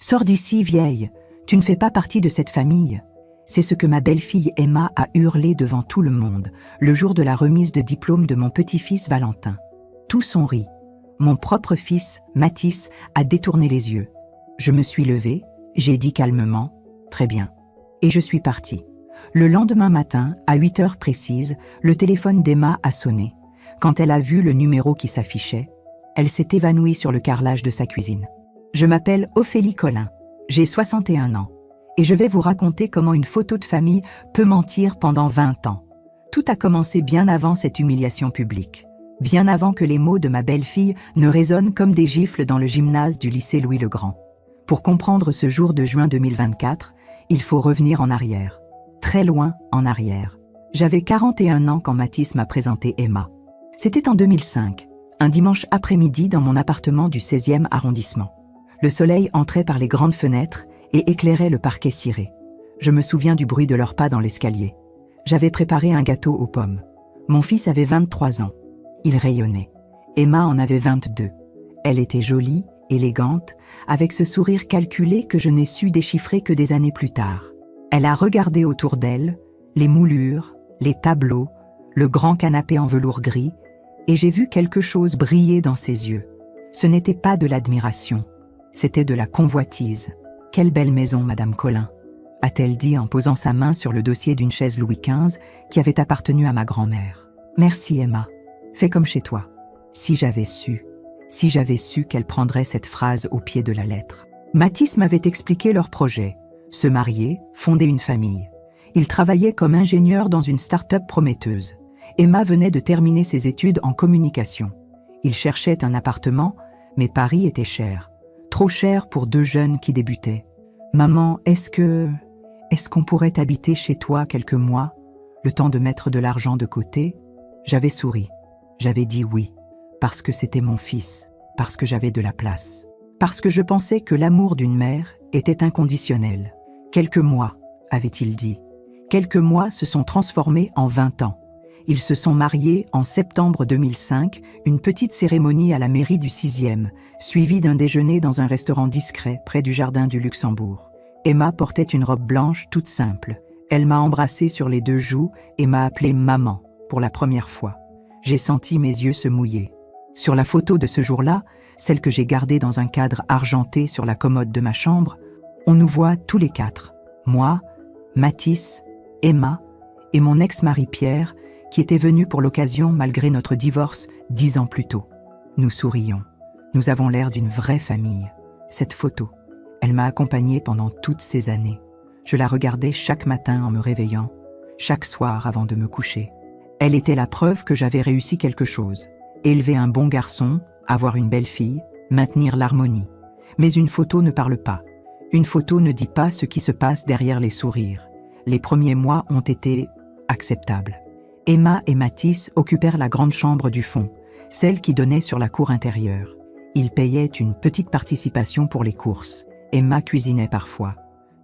Sors d'ici, vieille, tu ne fais pas partie de cette famille. C'est ce que ma belle-fille Emma a hurlé devant tout le monde, le jour de la remise de diplôme de mon petit-fils Valentin. Tous ont ri. Mon propre fils, Mathis, a détourné les yeux. Je me suis levée, j'ai dit calmement « Très bien ». Et je suis partie. Le lendemain matin, à 8 heures précises, le téléphone d'Emma a sonné. Quand elle a vu le numéro qui s'affichait, elle s'est évanouie sur le carrelage de sa cuisine. Je m'appelle Ophélie Collin, j'ai 61 ans. Et je vais vous raconter comment une photo de famille peut mentir pendant 20 ans. Tout a commencé bien avant cette humiliation publique. Bien avant que les mots de ma belle-fille ne résonnent comme des gifles dans le gymnase du lycée Louis-le-Grand. Pour comprendre ce jour de juin 2024, il faut revenir en arrière. Très loin en arrière. J'avais 41 ans quand Mathis m'a présenté Emma. C'était en 2005, un dimanche après-midi dans mon appartement du 16e arrondissement. Le soleil entrait par les grandes fenêtres et éclairait le parquet ciré. Je me souviens du bruit de leurs pas dans l'escalier. J'avais préparé un gâteau aux pommes. Mon fils avait 23 ans. Il rayonnait. Emma en avait 22. Elle était jolie, élégante, avec ce sourire calculé que je n'ai su déchiffrer que des années plus tard. Elle a regardé autour d'elle, les moulures, les tableaux, le grand canapé en velours gris, et j'ai vu quelque chose briller dans ses yeux. Ce n'était pas de l'admiration, c'était de la convoitise. « Quelle belle maison, Madame Collin !» a-t-elle dit en posant sa main sur le dossier d'une chaise Louis XV qui avait appartenu à ma grand-mère. « Merci, Emma. Fais comme chez toi. » Si j'avais su qu'elle prendrait cette phrase au pied de la lettre. Mathis m'avait expliqué leur projet. Se marier, fonder une famille. Il travaillait comme ingénieur dans une start-up prometteuse. Emma venait de terminer ses études en communication. Il cherchait un appartement, mais Paris était cher. Trop cher pour deux jeunes qui débutaient. « Maman, est-ce qu'on pourrait habiter chez toi quelques mois, le temps de mettre de l'argent de côté ?» J'avais souri. J'avais dit oui, parce que c'était mon fils, parce que j'avais de la place, parce que je pensais que l'amour d'une mère était inconditionnel. Quelques mois, avait-il dit. Quelques mois se sont transformés en 20 ans. Ils se sont mariés en septembre 2005, une petite cérémonie à la mairie du 6e, suivie d'un déjeuner dans un restaurant discret près du jardin du Luxembourg. Emma portait une robe blanche toute simple. Elle m'a embrassée sur les deux joues et m'a appelée maman pour la première fois. J'ai senti mes yeux se mouiller. Sur la photo de ce jour-là, celle que j'ai gardée dans un cadre argenté sur la commode de ma chambre, on nous voit tous les quatre. Moi, Mathis, Emma et mon ex-mari Pierre, qui était venu pour l'occasion malgré notre divorce 10 ans plus tôt. Nous sourions. Nous avons l'air d'une vraie famille. Cette photo, elle m'a accompagnée pendant toutes ces années. Je la regardais chaque matin en me réveillant, chaque soir avant de me coucher. Elle était la preuve que j'avais réussi quelque chose. Élever un bon garçon, avoir une belle fille, maintenir l'harmonie. Mais une photo ne parle pas. Une photo ne dit pas ce qui se passe derrière les sourires. Les premiers mois ont été acceptables. Emma et Mathis occupèrent la grande chambre du fond, celle qui donnait sur la cour intérieure. Ils payaient une petite participation pour les courses. Emma cuisinait parfois.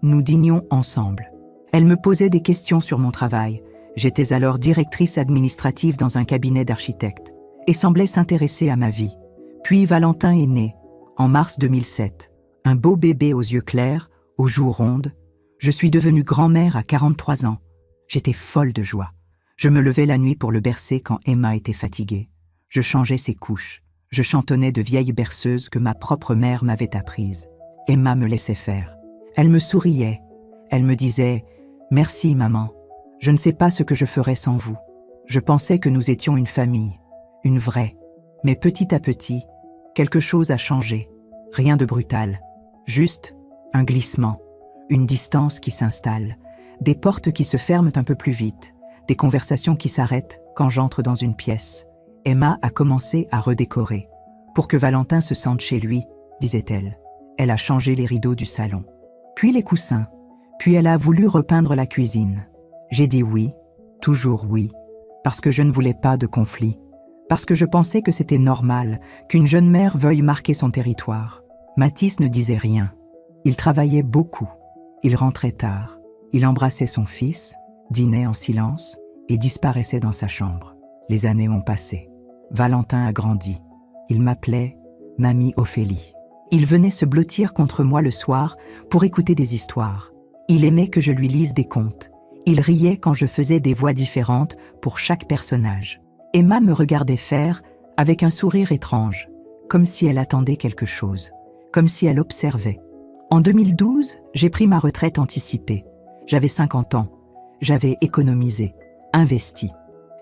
Nous dînions ensemble. Elle me posait des questions sur mon travail. J'étais alors directrice administrative dans un cabinet d'architecte et semblait s'intéresser à ma vie. Puis Valentin est né, en mars 2007. Un beau bébé aux yeux clairs, aux joues rondes. Je suis devenue grand-mère à 43 ans. J'étais folle de joie. Je me levais la nuit pour le bercer quand Emma était fatiguée. Je changeais ses couches. Je chantonnais de vieilles berceuses que ma propre mère m'avait apprises. Emma me laissait faire. Elle me souriait. Elle me disait « Merci, maman. Je ne sais pas ce que je ferais sans vous. » Je pensais que nous étions une famille, une vraie. Mais petit à petit, quelque chose a changé. Rien de brutal. Juste un glissement, une distance qui s'installe, des portes qui se ferment un peu plus vite, des conversations qui s'arrêtent quand j'entre dans une pièce. Emma a commencé à redécorer. Pour que Valentin se sente chez lui, disait-elle. Elle a changé les rideaux du salon, puis les coussins, puis elle a voulu repeindre la cuisine. J'ai dit oui, toujours oui, parce que je ne voulais pas de conflit, parce que je pensais que c'était normal qu'une jeune mère veuille marquer son territoire. Mathis ne disait rien. Il travaillait beaucoup. Il rentrait tard. Il embrassait son fils, dînait en silence et disparaissait dans sa chambre. Les années ont passé. Valentin a grandi. Il m'appelait Mamie Ophélie. Il venait se blottir contre moi le soir pour écouter des histoires. Il aimait que je lui lise des contes. Il riait quand je faisais des voix différentes pour chaque personnage. Emma me regardait faire avec un sourire étrange, comme si elle attendait quelque chose, comme si elle observait. En 2012, j'ai pris ma retraite anticipée. J'avais 50 ans. J'avais économisé, investi.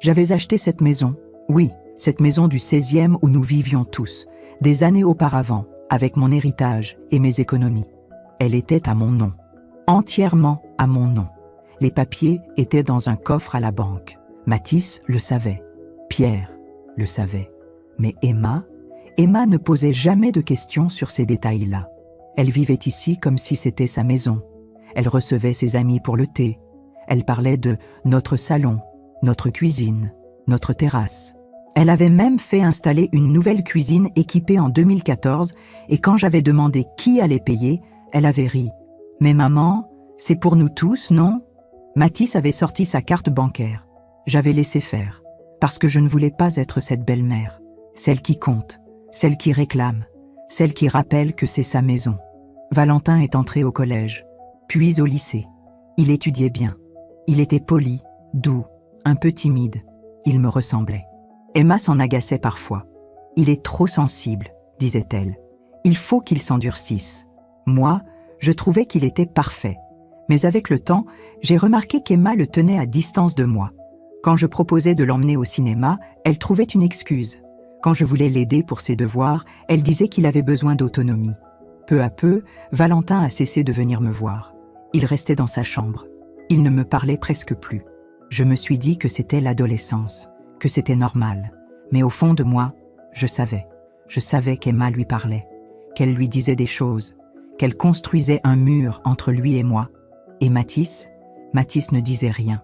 J'avais acheté cette maison, oui, cette maison du 16e où nous vivions tous, des années auparavant, avec mon héritage et mes économies. Elle était à mon nom, entièrement à mon nom. Les papiers étaient dans un coffre à la banque. Mathis le savait, Pierre le savait. Mais Emma ne posait jamais de questions sur ces détails-là. Elle vivait ici comme si c'était sa maison. Elle recevait ses amis pour le thé. Elle parlait de notre salon, notre cuisine, notre terrasse. Elle avait même fait installer une nouvelle cuisine équipée en 2014 et quand j'avais demandé qui allait payer, elle avait ri. « Mais maman, c'est pour nous tous, non ?» Mathis avait sorti sa carte bancaire. J'avais laissé faire, parce que je ne voulais pas être cette belle-mère, celle qui compte, celle qui réclame, celle qui rappelle que c'est sa maison. Valentin est entré au collège, puis au lycée. Il étudiait bien. Il était poli, doux, un peu timide. Il me ressemblait. Emma s'en agaçait parfois. « Il est trop sensible », disait-elle. « Il faut qu'il s'endurcisse. » Moi, je trouvais qu'il était parfait. Mais avec le temps, j'ai remarqué qu'Emma le tenait à distance de moi. Quand je proposais de l'emmener au cinéma, elle trouvait une excuse. Quand je voulais l'aider pour ses devoirs, elle disait qu'il avait besoin d'autonomie. Peu à peu, Valentin a cessé de venir me voir. Il restait dans sa chambre. Il ne me parlait presque plus. Je me suis dit que c'était l'adolescence, que c'était normal. Mais au fond de moi, je savais. Je savais qu'Emma lui parlait, qu'elle lui disait des choses, qu'elle construisait un mur entre lui et moi. Et Mathis ne disait rien.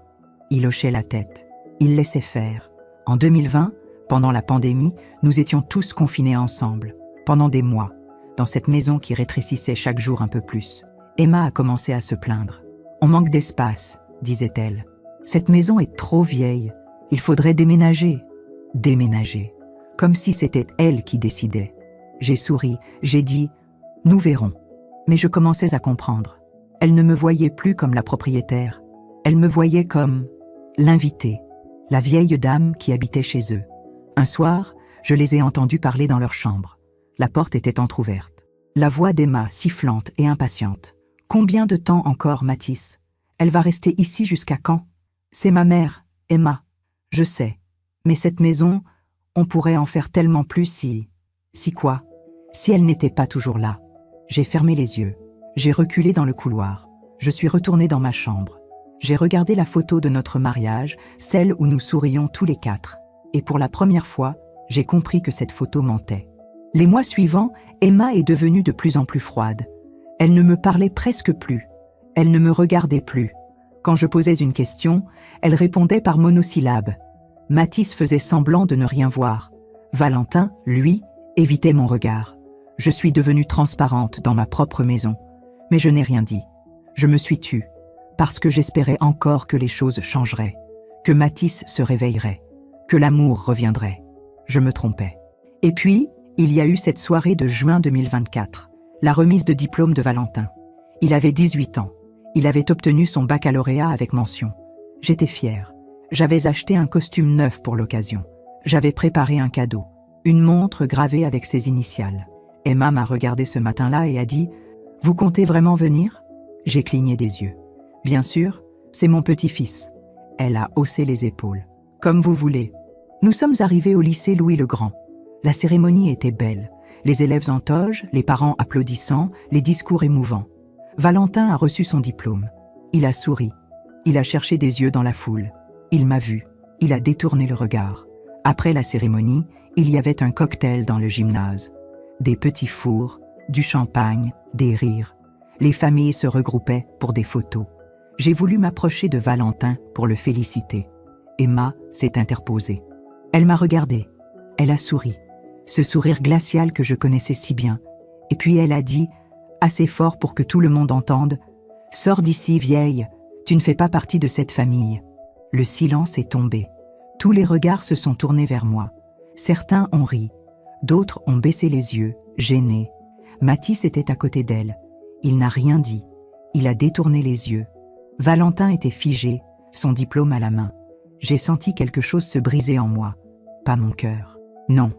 Il hochait la tête. Il laissait faire. En 2020, pendant la pandémie, nous étions tous confinés ensemble, pendant des mois, dans cette maison qui rétrécissait chaque jour un peu plus. Emma a commencé à se plaindre. « On manque d'espace », disait-elle. « Cette maison est trop vieille. Il faudrait déménager. » Déménager. Comme si c'était elle qui décidait. J'ai souri, j'ai dit « Nous verrons ». Mais je commençais à comprendre. Elle ne me voyait plus comme la propriétaire. Elle me voyait comme l'invitée, la vieille dame qui habitait chez eux. Un soir, je les ai entendus parler dans leur chambre. La porte était entr'ouverte. La voix d'Emma, sifflante et impatiente. « Combien de temps encore, Mathis? Elle va rester ici jusqu'à quand? C'est ma mère, Emma. Je sais. Mais cette maison, on pourrait en faire tellement plus si... Si quoi? Si elle n'était pas toujours là. » J'ai fermé les yeux. J'ai reculé dans le couloir. Je suis retournée dans ma chambre. J'ai regardé la photo de notre mariage, celle où nous sourions tous les quatre. Et pour la première fois, j'ai compris que cette photo mentait. Les mois suivants, Emma est devenue de plus en plus froide. Elle ne me parlait presque plus. Elle ne me regardait plus. Quand je posais une question, elle répondait par monosyllabes. Mathis faisait semblant de ne rien voir. Valentin, lui, évitait mon regard. Je suis devenue transparente dans ma propre maison. Mais je n'ai rien dit. Je me suis tue, parce que j'espérais encore que les choses changeraient, que Mathis se réveillerait, que l'amour reviendrait. Je me trompais. Et puis, il y a eu cette soirée de juin 2024, la remise de diplôme de Valentin. Il avait 18 ans. Il avait obtenu son baccalauréat avec mention. J'étais fière. J'avais acheté un costume neuf pour l'occasion. J'avais préparé un cadeau, une montre gravée avec ses initiales. Emma m'a regardé ce matin-là et a dit « Vous comptez vraiment venir ?» J'ai cligné des yeux. « Bien sûr, c'est mon petit-fils. » Elle a haussé les épaules. « Comme vous voulez. » Nous sommes arrivés au lycée Louis-le-Grand. La cérémonie était belle. Les élèves en toge, les parents applaudissant, les discours émouvants. Valentin a reçu son diplôme. Il a souri. Il a cherché des yeux dans la foule. Il m'a vu. Il a détourné le regard. Après la cérémonie, il y avait un cocktail dans le gymnase. Des petits fours, du champagne, des rires. Les familles se regroupaient pour des photos. J'ai voulu m'approcher de Valentin pour le féliciter. Emma s'est interposée. Elle m'a regardée. Elle a souri. Ce sourire glacial que je connaissais si bien. Et puis elle a dit, assez fort pour que tout le monde entende, « Sors d'ici, vieille, tu ne fais pas partie de cette famille. » Le silence est tombé. Tous les regards se sont tournés vers moi. Certains ont ri. D'autres ont baissé les yeux, gênés. Mathis était à côté d'elle. Il n'a rien dit. Il a détourné les yeux. Valentin était figé, son diplôme à la main. J'ai senti quelque chose se briser en moi. Pas mon cœur. Non.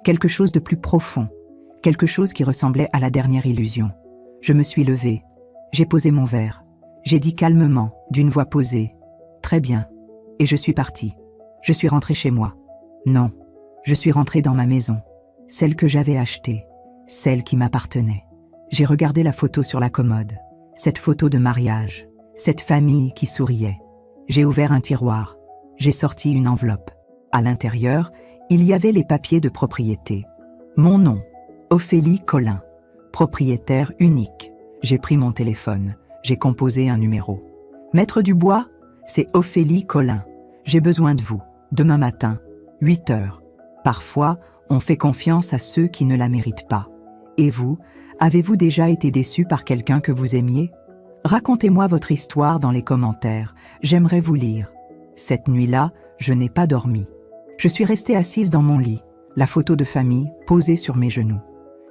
Quelque chose de plus profond. Quelque chose qui ressemblait à la dernière illusion. Je me suis levée. J'ai posé mon verre. J'ai dit calmement, d'une voix posée. Très bien. Et je suis partie. Je suis rentrée chez moi. Non. Je suis rentrée dans ma maison. Celle que j'avais achetée. Celle qui m'appartenait. J'ai regardé la photo sur la commode. Cette photo de mariage. Cette famille qui souriait. J'ai ouvert un tiroir. J'ai sorti une enveloppe. À l'intérieur, il y avait les papiers de propriété. Mon nom, Ophélie Collin. Propriétaire unique. J'ai pris mon téléphone. J'ai composé un numéro. Maître Dubois, c'est Ophélie Collin. J'ai besoin de vous. Demain matin, 8 heures. Parfois, on fait confiance à ceux qui ne la méritent pas. Et vous, avez-vous déjà été déçu par quelqu'un que vous aimiez? Racontez-moi votre histoire dans les commentaires. J'aimerais vous lire. Cette nuit-là, je n'ai pas dormi. Je suis restée assise dans mon lit, la photo de famille posée sur mes genoux.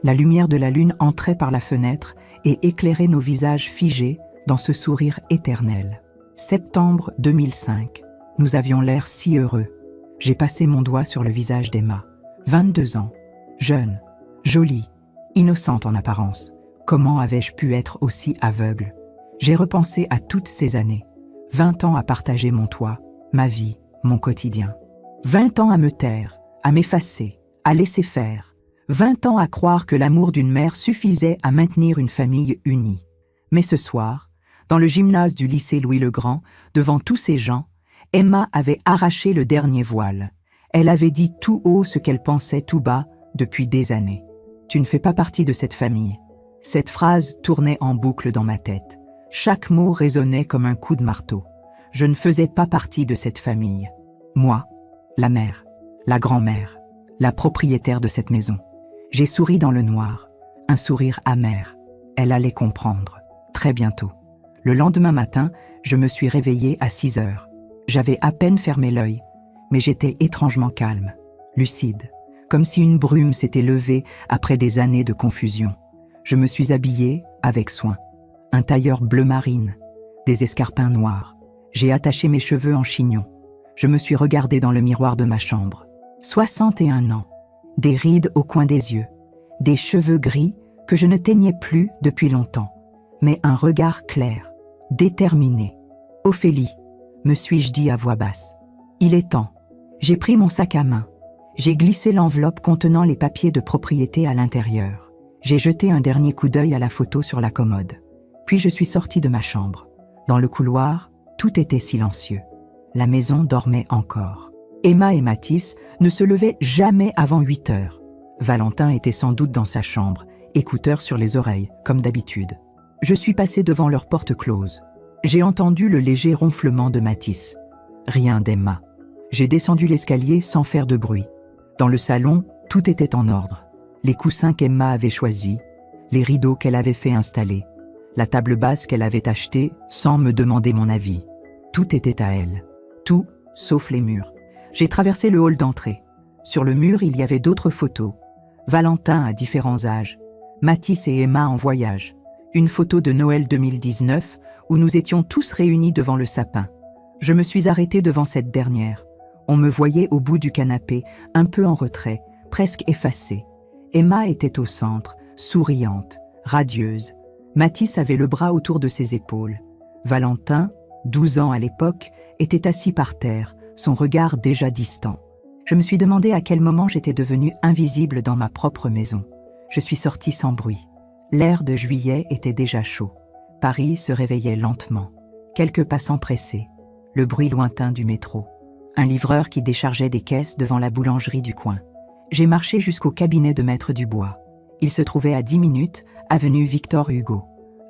La lumière de la lune entrait par la fenêtre et éclairait nos visages figés dans ce sourire éternel. Septembre 2005. Nous avions l'air si heureux. J'ai passé mon doigt sur le visage d'Emma. 22 ans. Jeune. Jolie. Innocente en apparence. Comment avais-je pu être aussi aveugle? J'ai repensé à toutes ces années. 20 ans à partager mon toit, ma vie, mon quotidien. 20 ans à me taire, à m'effacer, à laisser faire. 20 ans à croire que l'amour d'une mère suffisait à maintenir une famille unie. Mais ce soir, dans le gymnase du lycée Louis-le-Grand, devant tous ces gens, Emma avait arraché le dernier voile. Elle avait dit tout haut ce qu'elle pensait tout bas depuis des années. « Tu ne fais pas partie de cette famille. » Cette phrase tournait en boucle dans ma tête. Chaque mot résonnait comme un coup de marteau. Je ne faisais pas partie de cette famille. Moi, la mère, la grand-mère, la propriétaire de cette maison. J'ai souri dans le noir, un sourire amer. Elle allait comprendre, très bientôt. Le lendemain matin, je me suis réveillée à 6 heures. J'avais à peine fermé l'œil, mais j'étais étrangement calme, lucide, comme si une brume s'était levée après des années de confusion. Je me suis habillée avec soin. Un tailleur bleu marine, des escarpins noirs. J'ai attaché mes cheveux en chignon. Je me suis regardée dans le miroir de ma chambre. 61 ans, des rides au coin des yeux, des cheveux gris que je ne teignais plus depuis longtemps, mais un regard clair, déterminé. « Ophélie », me suis-je dit à voix basse. « Il est temps. » J'ai pris mon sac à main. J'ai glissé l'enveloppe contenant les papiers de propriété à l'intérieur. J'ai jeté un dernier coup d'œil à la photo sur la commode. Puis je suis sortie de ma chambre. Dans le couloir, tout était silencieux. La maison dormait encore. Emma et Mathis ne se levaient jamais avant 8 heures. Valentin était sans doute dans sa chambre, écouteurs sur les oreilles, comme d'habitude. Je suis passée devant leur porte close. J'ai entendu le léger ronflement de Mathis. Rien d'Emma. J'ai descendu l'escalier sans faire de bruit. Dans le salon, tout était en ordre. Les coussins qu'Emma avait choisis, les rideaux qu'elle avait fait installer, la table basse qu'elle avait achetée sans me demander mon avis. Tout était à elle. Tout, sauf les murs. J'ai traversé le hall d'entrée. Sur le mur, il y avait d'autres photos. Valentin à différents âges, Mathis et Emma en voyage. Une photo de Noël 2019 où nous étions tous réunis devant le sapin. Je me suis arrêtée devant cette dernière. On me voyait au bout du canapé, un peu en retrait, presque effacée. Emma était au centre, souriante, radieuse. Mathis avait le bras autour de ses épaules. Valentin, 12 ans à l'époque, était assis par terre, son regard déjà distant. Je me suis demandé à quel moment j'étais devenue invisible dans ma propre maison. Je suis sortie sans bruit. L'air de juillet était déjà chaud. Paris se réveillait lentement. Quelques passants pressés. Le bruit lointain du métro. Un livreur qui déchargeait des caisses devant la boulangerie du coin. J'ai marché jusqu'au cabinet de Maître Dubois. Il se trouvait à 10 minutes, avenue Victor Hugo.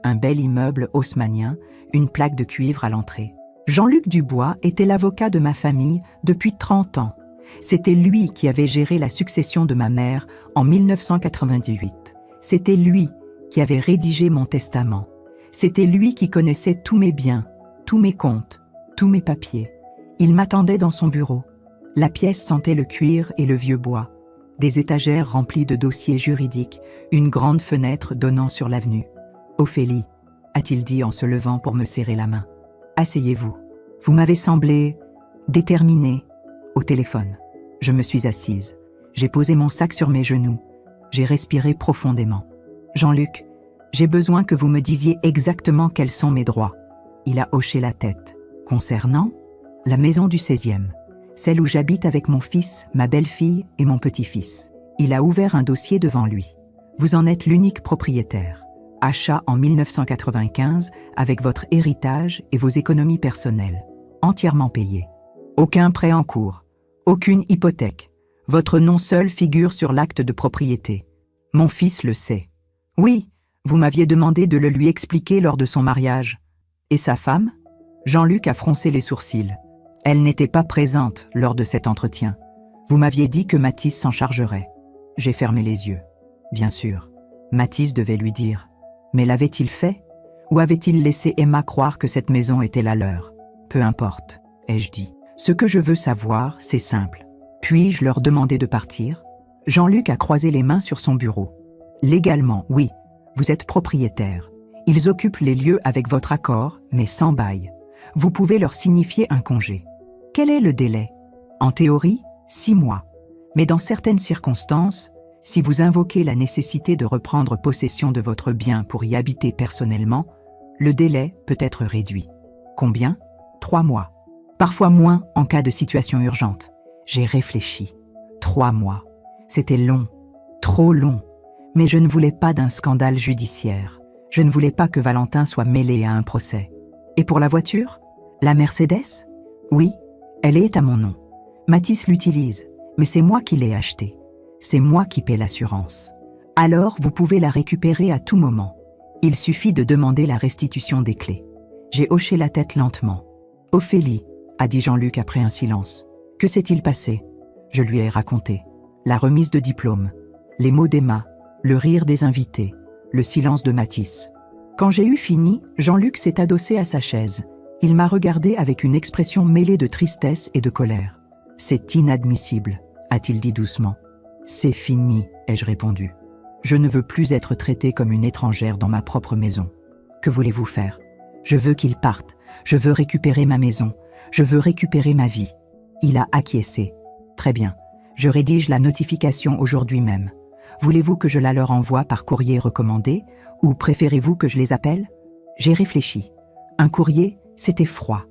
Un bel immeuble haussmannien, une plaque de cuivre à l'entrée. Jean-Luc Dubois était l'avocat de ma famille depuis 30 ans. C'était lui qui avait géré la succession de ma mère en 1998. C'était lui qui avait rédigé mon testament. C'était lui qui connaissait tous mes biens, tous mes comptes, tous mes papiers. Il m'attendait dans son bureau. La pièce sentait le cuir et le vieux bois. Des étagères remplies de dossiers juridiques, une grande fenêtre donnant sur l'avenue. « Ophélie », a-t-il dit en se levant pour me serrer la main. « Asseyez-vous. Vous m'avez semblé déterminée. » Au téléphone. Je me suis assise. J'ai posé mon sac sur mes genoux. J'ai respiré profondément. « Jean-Luc, j'ai besoin que vous me disiez exactement quels sont mes droits. » Il a hoché la tête. « Concernant la maison du 16e, celle où j'habite avec mon fils, ma belle-fille et mon petit-fils. » Il a ouvert un dossier devant lui. « Vous en êtes l'unique propriétaire. Achat en 1995 avec votre héritage et vos économies personnelles. Entièrement payées. Aucun prêt en cours. Aucune hypothèque. Votre nom seul figure sur l'acte de propriété. Mon fils le sait. Oui, vous m'aviez demandé de le lui expliquer lors de son mariage. Et sa femme ? Jean-Luc a froncé les sourcils. Elle n'était pas présente lors de cet entretien. Vous m'aviez dit que Mathis s'en chargerait. J'ai fermé les yeux. Bien sûr, Mathis devait lui dire. Mais l'avait-il fait ? Ou avait-il laissé Emma croire que cette maison était la leur ? Peu importe, ai-je dit. Ce que je veux savoir, c'est simple. Puis-je leur demander de partir ? Jean-Luc a croisé les mains sur son bureau. Légalement, oui, vous êtes propriétaire. Ils occupent les lieux avec votre accord, mais sans bail. Vous pouvez leur signifier un congé. Quel est le délai ? En théorie, 6 mois. Mais dans certaines circonstances, si vous invoquez la nécessité de reprendre possession de votre bien pour y habiter personnellement, le délai peut être réduit. Combien ? 3 mois. Parfois moins en cas de situation urgente. J'ai réfléchi. 3 mois. C'était long, trop long. Mais je ne voulais pas d'un scandale judiciaire. Je ne voulais pas que Valentin soit mêlé à un procès. Et pour la voiture ? La Mercedes ? Oui, elle est à mon nom. Mathis l'utilise, mais c'est moi qui l'ai achetée. C'est moi qui paie l'assurance. Alors vous pouvez la récupérer à tout moment. Il suffit de demander la restitution des clés. J'ai hoché la tête lentement. « Ophélie », a dit Jean-Luc après un silence. « Que s'est-il passé ?» Je lui ai raconté. La remise de diplôme, les mots d'Emma, le rire des invités, le silence de Mathis. Quand j'ai eu fini, Jean-Luc s'est adossé à sa chaise. Il m'a regardé avec une expression mêlée de tristesse et de colère. « C'est inadmissible », a-t-il dit doucement. « C'est fini », ai-je répondu. « Je ne veux plus être traitée comme une étrangère dans ma propre maison. Que voulez-vous faire ? Je veux qu'il parte. Je veux récupérer ma maison. Je veux récupérer ma vie. » Il a acquiescé. « Très bien. Je rédige la notification aujourd'hui même. Voulez-vous que je la leur envoie par courrier recommandé ou préférez-vous que je les appelle ? » J'ai réfléchi. Un courrier, c'était froid,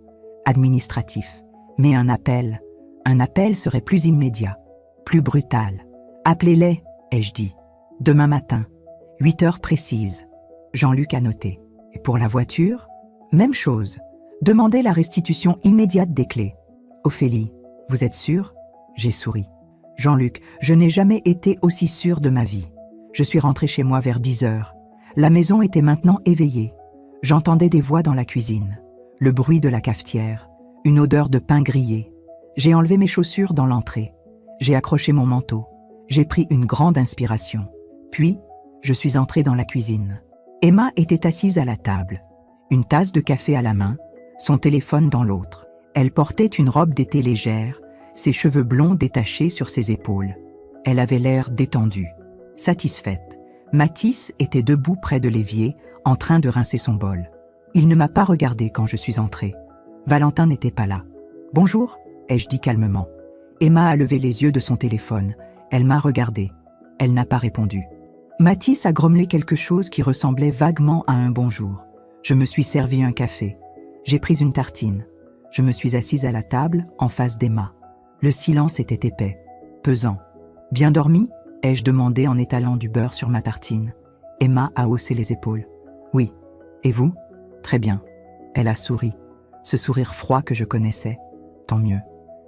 administratif. Mais un appel serait plus immédiat, plus brutal. « Appelez-les », ai-je dit. « Demain matin, 8 heures précises. » Jean-Luc a noté. Et pour la voiture ? Même chose. Demandez la restitution immédiate des clés. « Ophélie, vous êtes sûre ?» J'ai souri. « Jean-Luc, je n'ai jamais été aussi sûre de ma vie. Je suis rentrée chez moi vers 10 heures. La maison était maintenant éveillée. J'entendais des voix dans la cuisine, le bruit de la cafetière, une odeur de pain grillé. J'ai enlevé mes chaussures dans l'entrée. J'ai accroché mon manteau. J'ai pris une grande inspiration. Puis, je suis entrée dans la cuisine. Emma était assise à la table, une tasse de café à la main, son téléphone dans l'autre. Elle portait une robe d'été légère, ses cheveux blonds détachés sur ses épaules. Elle avait l'air détendue, satisfaite. Mathis était debout près de l'évier, en train de rincer son bol. Il ne m'a pas regardé quand je suis entrée. Valentin n'était pas là. « Bonjour », ai-je dit calmement. Emma a levé les yeux de son téléphone. Elle m'a regardée. Elle n'a pas répondu. Mathis a grommelé quelque chose qui ressemblait vaguement à un bonjour. Je me suis servi un café. J'ai pris une tartine. Je me suis assise à la table, en face d'Emma. Le silence était épais, pesant. « Bien dormi ?» ai-je demandé en étalant du beurre sur ma tartine. Emma a haussé les épaules. « Oui. Et vous ? Très bien. » Elle a souri. Ce sourire froid que je connaissais. Tant mieux.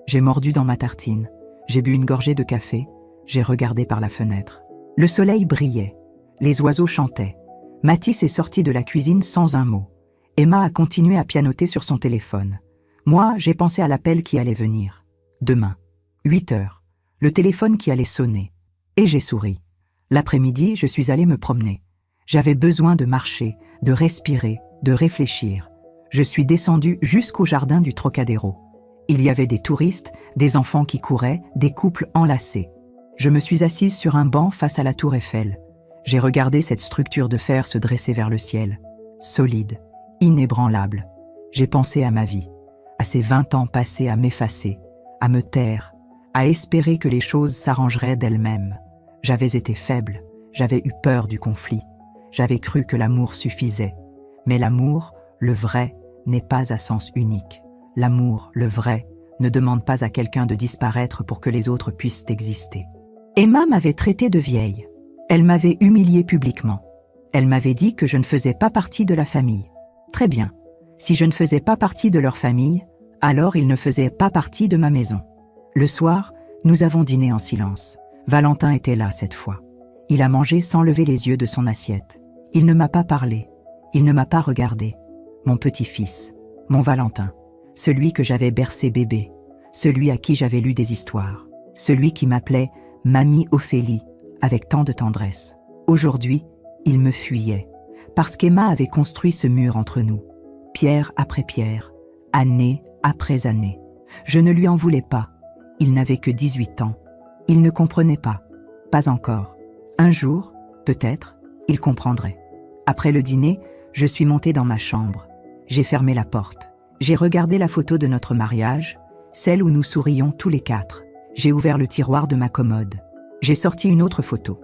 J'ai mordu dans ma tartine. J'ai bu une gorgée de café. J'ai regardé par la fenêtre. Le soleil brillait. Les oiseaux chantaient. Mathis est sorti de la cuisine sans un mot. Emma a continué à pianoter sur son téléphone. Moi, j'ai pensé à l'appel qui allait venir. Demain, 8 heures. Le téléphone qui allait sonner. Et j'ai souri. L'après-midi, je suis allée me promener. J'avais besoin de marcher, de respirer, de réfléchir. Je suis descendue jusqu'au jardin du Trocadéro. Il y avait des touristes, des enfants qui couraient, des couples enlacés. Je me suis assise sur un banc face à la tour Eiffel. J'ai regardé cette structure de fer se dresser vers le ciel, solide, inébranlable. J'ai pensé à ma vie, à ces 20 ans passés à m'effacer, à me taire, à espérer que les choses s'arrangeraient d'elles-mêmes. J'avais été faible, j'avais eu peur du conflit, j'avais cru que l'amour suffisait. Mais l'amour, le vrai, n'est pas à sens unique. L'amour, le vrai, ne demande pas à quelqu'un de disparaître pour que les autres puissent exister. Emma m'avait traitée de vieille. Elle m'avait humiliée publiquement. Elle m'avait dit que je ne faisais pas partie de la famille. Très bien. Si je ne faisais pas partie de leur famille, alors ils ne faisaient pas partie de ma maison. Le soir, nous avons dîné en silence. Valentin était là cette fois. Il a mangé sans lever les yeux de son assiette. Il ne m'a pas parlé. Il ne m'a pas regardé. Mon petit-fils, mon Valentin, celui que j'avais bercé bébé, celui à qui j'avais lu des histoires, celui qui m'appelait « Mamie Ophélie » avec tant de tendresse. Aujourd'hui, il me fuyait, parce qu'Emma avait construit ce mur entre nous, pierre après pierre, année après année. Je ne lui en voulais pas. Il n'avait que 18 ans. Il ne comprenait pas. Pas encore. Un jour, peut-être, il comprendrait. Après le dîner, je suis montée dans ma chambre. J'ai fermé la porte. J'ai regardé la photo de notre mariage, celle où nous sourions tous les quatre. J'ai ouvert le tiroir de ma commode. J'ai sorti une autre photo.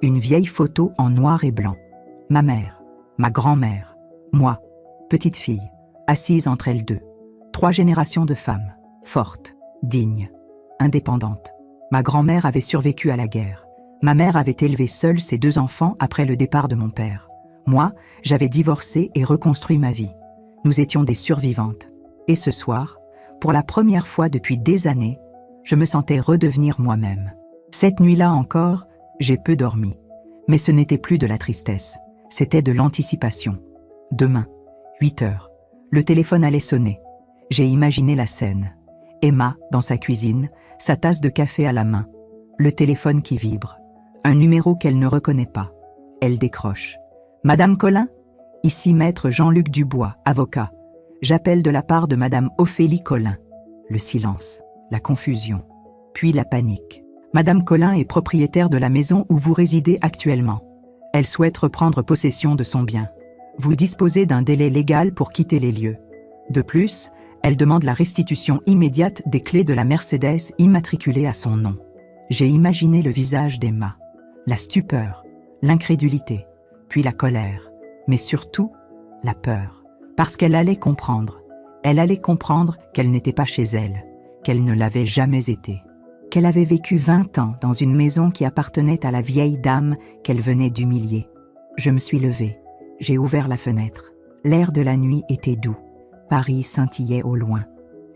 Une vieille photo en noir et blanc. Ma mère, ma grand-mère, moi, petite fille, assise entre elles deux. 3 générations de femmes, fortes, dignes, indépendantes. Ma grand-mère avait survécu à la guerre. Ma mère avait élevé seule ses 2 enfants après le départ de mon père. Moi, j'avais divorcé et reconstruit ma vie. Nous étions des survivantes. Et ce soir, pour la première fois depuis des années, je me sentais redevenir moi-même. Cette nuit-là encore, j'ai peu dormi. Mais ce n'était plus de la tristesse, c'était de l'anticipation. Demain, 8 heures, le téléphone allait sonner. J'ai imaginé la scène. Emma, dans sa cuisine, sa tasse de café à la main. Le téléphone qui vibre. Un numéro qu'elle ne reconnaît pas. Elle décroche. « Madame Collin ? Ici maître Jean-Luc Dubois, avocat. J'appelle de la part de Madame Ophélie Collin. » Le silence, la confusion, puis la panique. Madame Collin est propriétaire de la maison où vous résidez actuellement. Elle souhaite reprendre possession de son bien. Vous disposez d'un délai légal pour quitter les lieux. De plus, elle demande la restitution immédiate des clés de la Mercedes immatriculée à son nom. J'ai imaginé le visage d'Emma, la stupeur, l'incrédulité, puis la colère, mais surtout la peur. Parce qu'elle allait comprendre. Elle allait comprendre qu'elle n'était pas chez elle, qu'elle ne l'avait jamais été. Qu'elle avait vécu 20 ans dans une maison qui appartenait à la vieille dame qu'elle venait d'humilier. Je me suis levée, j'ai ouvert la fenêtre. L'air de la nuit était doux. Paris scintillait au loin.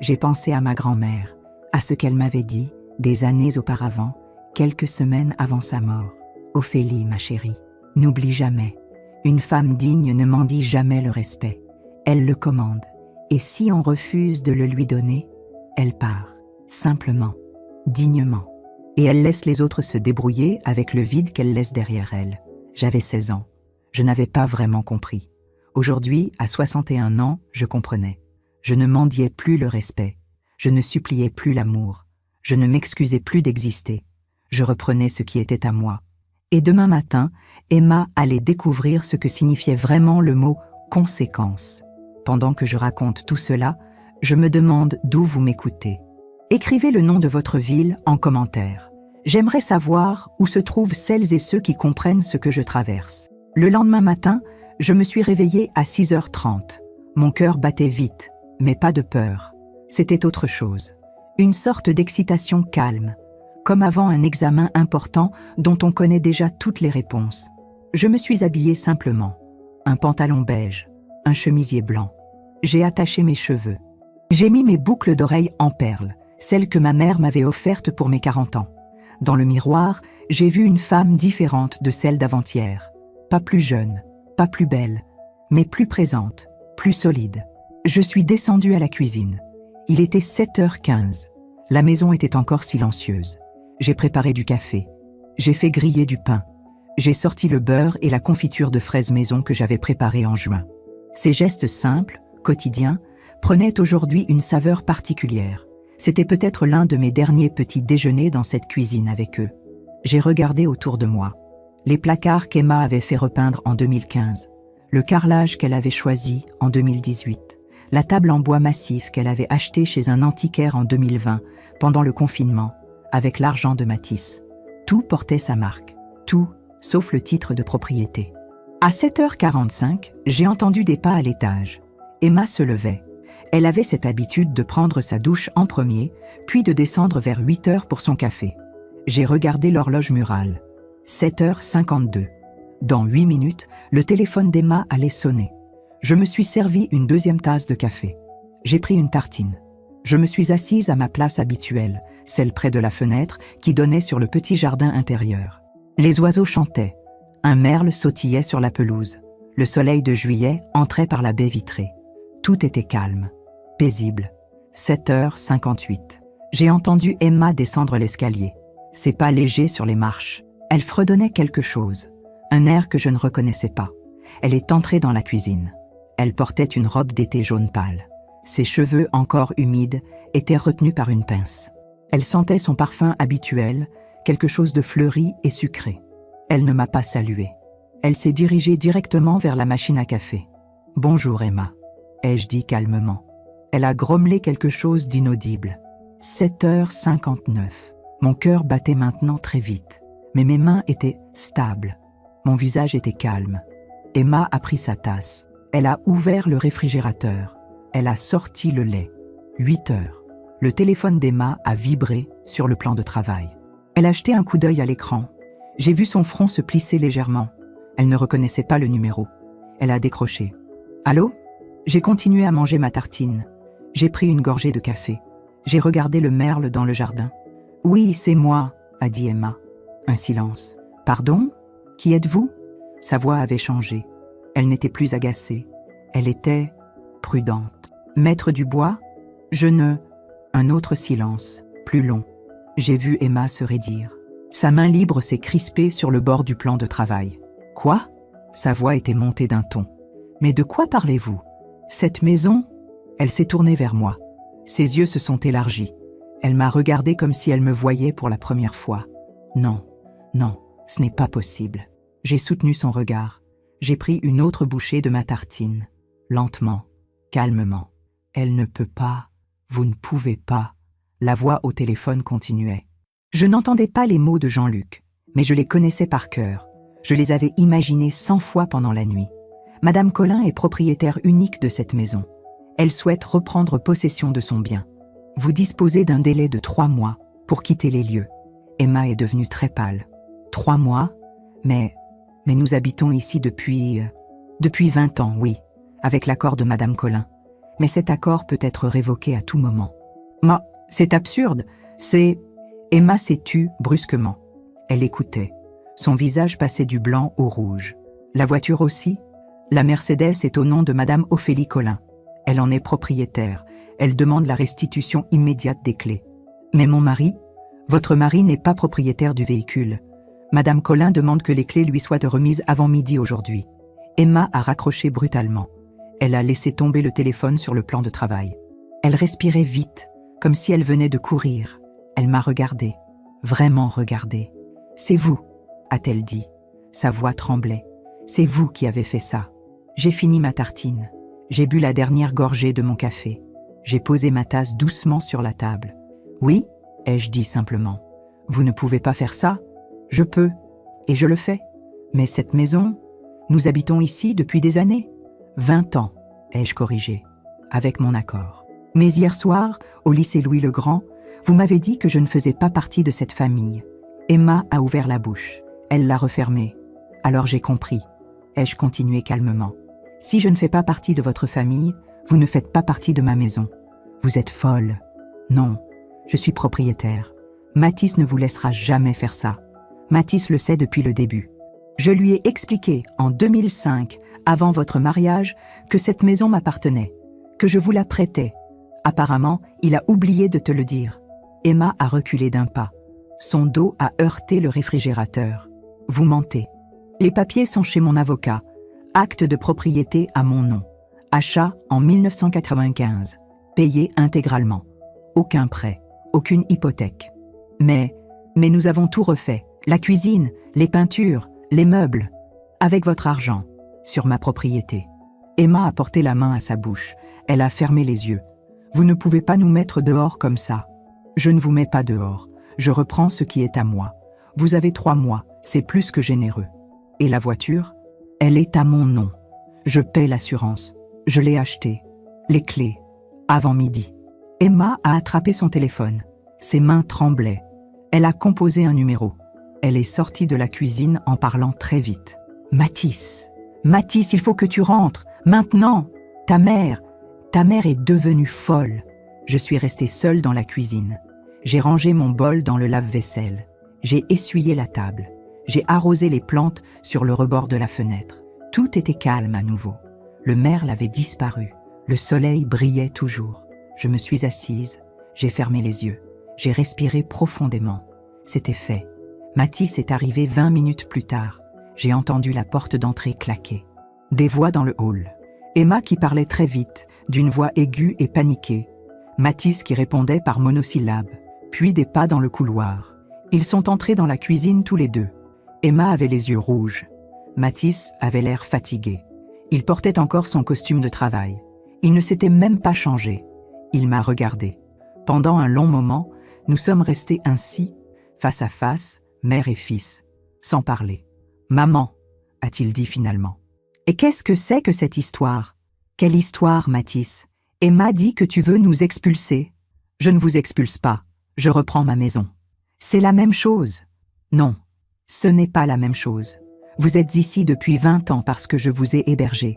J'ai pensé à ma grand-mère, à ce qu'elle m'avait dit des années auparavant, quelques semaines avant sa mort. « Ophélie, ma chérie, n'oublie jamais. Une femme digne ne mendie jamais le respect. Elle le commande. Et si on refuse de le lui donner, elle part, simplement. Dignement. Et elle laisse les autres se débrouiller avec le vide qu'elle laisse derrière elle. J'avais 16 ans. Je n'avais pas vraiment compris. Aujourd'hui, à 61 ans, je comprenais. Je ne mendiais plus le respect. Je ne suppliais plus l'amour. Je ne m'excusais plus d'exister. Je reprenais ce qui était à moi. Et demain matin, Emma allait découvrir ce que signifiait vraiment le mot « conséquence ». Pendant que je raconte tout cela, je me demande d'où vous m'écoutez. Écrivez le nom de votre ville en commentaire. J'aimerais savoir où se trouvent celles et ceux qui comprennent ce que je traverse. Le lendemain matin, je me suis réveillée à 6h30. Mon cœur battait vite, mais pas de peur. C'était autre chose. Une sorte d'excitation calme, comme avant un examen important dont on connaît déjà toutes les réponses. Je me suis habillée simplement. Un pantalon beige, un chemisier blanc. J'ai attaché mes cheveux. J'ai mis mes boucles d'oreilles en perles, celle que ma mère m'avait offerte pour mes 40 ans. Dans le miroir, j'ai vu une femme différente de celle d'avant-hier. Pas plus jeune, pas plus belle, mais plus présente, plus solide. Je suis descendue à la cuisine. Il était 7h15. La maison était encore silencieuse. J'ai préparé du café. J'ai fait griller du pain. J'ai sorti le beurre et la confiture de fraises maison que j'avais préparée en juin. Ces gestes simples, quotidiens, prenaient aujourd'hui une saveur particulière. C'était peut-être l'un de mes derniers petits déjeuners dans cette cuisine avec eux. J'ai regardé autour de moi. Les placards qu'Emma avait fait repeindre en 2015, le carrelage qu'elle avait choisi en 2018, la table en bois massif qu'elle avait achetée chez un antiquaire en 2020, pendant le confinement, avec l'argent de Matisse. Tout portait sa marque. Tout, sauf le titre de propriété. À 7h45, j'ai entendu des pas à l'étage. Emma se levait. Elle avait cette habitude de prendre sa douche en premier, puis de descendre vers 8h pour son café. J'ai regardé l'horloge murale. 7h52. Dans 8 minutes, le téléphone d'Emma allait sonner. Je me suis servi une deuxième tasse de café. J'ai pris une tartine. Je me suis assise à ma place habituelle, celle près de la fenêtre qui donnait sur le petit jardin intérieur. Les oiseaux chantaient. Un merle sautillait sur la pelouse. Le soleil de juillet entrait par la baie vitrée. Tout était calme, paisible. 7h58. J'ai entendu Emma descendre l'escalier. Ses pas légers sur les marches. Elle fredonnait quelque chose. Un air que je ne reconnaissais pas. Elle est entrée dans la cuisine. Elle portait une robe d'été jaune pâle. Ses cheveux encore humides étaient retenus par une pince. Elle sentait son parfum habituel, quelque chose de fleuri et sucré. Elle ne m'a pas saluée. Elle s'est dirigée directement vers la machine à café. « Bonjour Emma », ai-je dit calmement. Elle a grommelé quelque chose d'inaudible. 7h59. Mon cœur battait maintenant très vite, mais mes mains étaient stables. Mon visage était calme. Emma a pris sa tasse. Elle a ouvert le réfrigérateur. Elle a sorti le lait. 8h. Le téléphone d'Emma a vibré sur le plan de travail. Elle a jeté un coup d'œil à l'écran. J'ai vu son front se plisser légèrement. Elle ne reconnaissait pas le numéro. Elle a décroché. « Allô ?» J'ai continué à manger ma tartine. J'ai pris une gorgée de café. J'ai regardé le merle dans le jardin. « Oui, c'est moi », a dit Emma. Un silence. « Pardon ? Qui êtes-vous » Sa voix avait changé. Elle n'était plus agacée. Elle était prudente. « Maître Dubois ? Je ne… » Un autre silence, plus long. J'ai vu Emma se raidir. Sa main libre s'est crispée sur le bord du plan de travail. « Quoi ?» Sa voix était montée d'un ton. « Mais de quoi parlez-vous ? Cette maison ?» Elle s'est tournée vers moi. Ses yeux se sont élargis. Elle m'a regardée comme si elle me voyait pour la première fois. « Non, non, ce n'est pas possible. » J'ai soutenu son regard. J'ai pris une autre bouchée de ma tartine. Lentement, calmement. « Elle ne peut pas. Vous ne pouvez pas. » La voix au téléphone continuait. Je n'entendais pas les mots de Jean-Luc, mais je les connaissais par cœur. Je les avais imaginés 100 fois pendant la nuit. Madame Collin est propriétaire unique de cette maison. Elle souhaite reprendre possession de son bien. Vous disposez d'un délai de 3 mois pour quitter les lieux. Emma est devenue très pâle. 3 mois ? Mais nous habitons ici depuis 20 ans, oui, avec l'accord de Madame Collin. Mais cet accord peut être révoqué à tout moment. C'est absurde, c'est… Emma s'est tue brusquement. Elle écoutait. Son visage passait du blanc au rouge. La voiture aussi ? La Mercedes est au nom de Madame Ophélie Collin. Elle en est propriétaire. Elle demande la restitution immédiate des clés. Mais mon mari ? Votre mari n'est pas propriétaire du véhicule. Madame Collin demande que les clés lui soient remises avant midi aujourd'hui. Emma a raccroché brutalement. Elle a laissé tomber le téléphone sur le plan de travail. Elle respirait vite, comme si elle venait de courir. Elle m'a regardée, vraiment regardée. « C'est vous », a-t-elle dit. Sa voix tremblait. « C'est vous qui avez fait ça. » J'ai fini ma tartine. J'ai bu la dernière gorgée de mon café. J'ai posé ma tasse doucement sur la table. « Oui », ai-je dit simplement. « Vous ne pouvez pas faire ça ? Je peux, et je le fais. Mais cette maison, nous habitons ici depuis des années. 20 ans, ai-je corrigé, avec mon accord. Mais hier soir, au lycée Louis-le-Grand, vous m'avez dit que je ne faisais pas partie de cette famille. » Emma a ouvert la bouche. Elle l'a refermée. Alors j'ai compris. Ai-je continué calmement. « Si je ne fais pas partie de votre famille, vous ne faites pas partie de ma maison. Vous êtes folle. Non, je suis propriétaire. Matisse ne vous laissera jamais faire ça. Matisse le sait depuis le début. Je lui ai expliqué en 2005, avant votre mariage, que cette maison m'appartenait, que je vous la prêtais. Apparemment, il a oublié de te le dire. » Emma a reculé d'un pas. Son dos a heurté le réfrigérateur. « Vous mentez. Les papiers sont chez mon avocat. Acte de propriété à mon nom. Achat en 1995. Payé intégralement. Aucun prêt, aucune hypothèque. Mais nous avons tout refait, La cuisine, les peintures, les meubles. Avec votre argent, sur ma propriété. Emma a porté la main à sa bouche. Elle a fermé les yeux. Vous ne pouvez pas nous mettre dehors comme ça. Je ne vous mets pas dehors. Je reprends ce qui est à moi. Vous avez 3 mois, c'est plus que généreux. Et la voiture? Elle est à mon nom. Je paie l'assurance. Je l'ai achetée. Les clés. Avant midi. Emma a attrapé son téléphone. Ses mains tremblaient. Elle a composé un numéro. Elle est sortie de la cuisine en parlant très vite. Mathis, Mathis, il faut que tu rentres. Maintenant. Ta mère est devenue folle. Je suis restée seule dans la cuisine. J'ai rangé mon bol dans le lave-vaisselle. J'ai essuyé la table. J'ai arrosé les plantes sur le rebord de la fenêtre. Tout était calme à nouveau. Le merle avait disparu. Le soleil brillait toujours. Je me suis assise. J'ai fermé les yeux. J'ai respiré profondément. C'était fait. Mathis est arrivé 20 minutes plus tard. J'ai entendu la porte d'entrée claquer. Des voix dans le hall. Emma qui parlait très vite, d'une voix aiguë et paniquée. Mathis qui répondait par monosyllabes. Puis des pas dans le couloir. Ils sont entrés dans la cuisine tous les deux. Emma avait les yeux rouges. Mathis avait l'air fatigué. Il portait encore son costume de travail. Il ne s'était même pas changé. Il m'a regardé. Pendant un long moment, nous sommes restés ainsi, face à face, mère et fils, sans parler. « Maman », a-t-il dit finalement. « Et qu'est-ce que c'est que cette histoire ?»« Quelle histoire, Mathis ? Emma dit que tu veux nous expulser. »« Je ne vous expulse pas. Je reprends ma maison. »« C'est la même chose. »« Non, ce n'est pas la même chose. Vous êtes ici depuis 20 ans parce que je vous ai hébergé.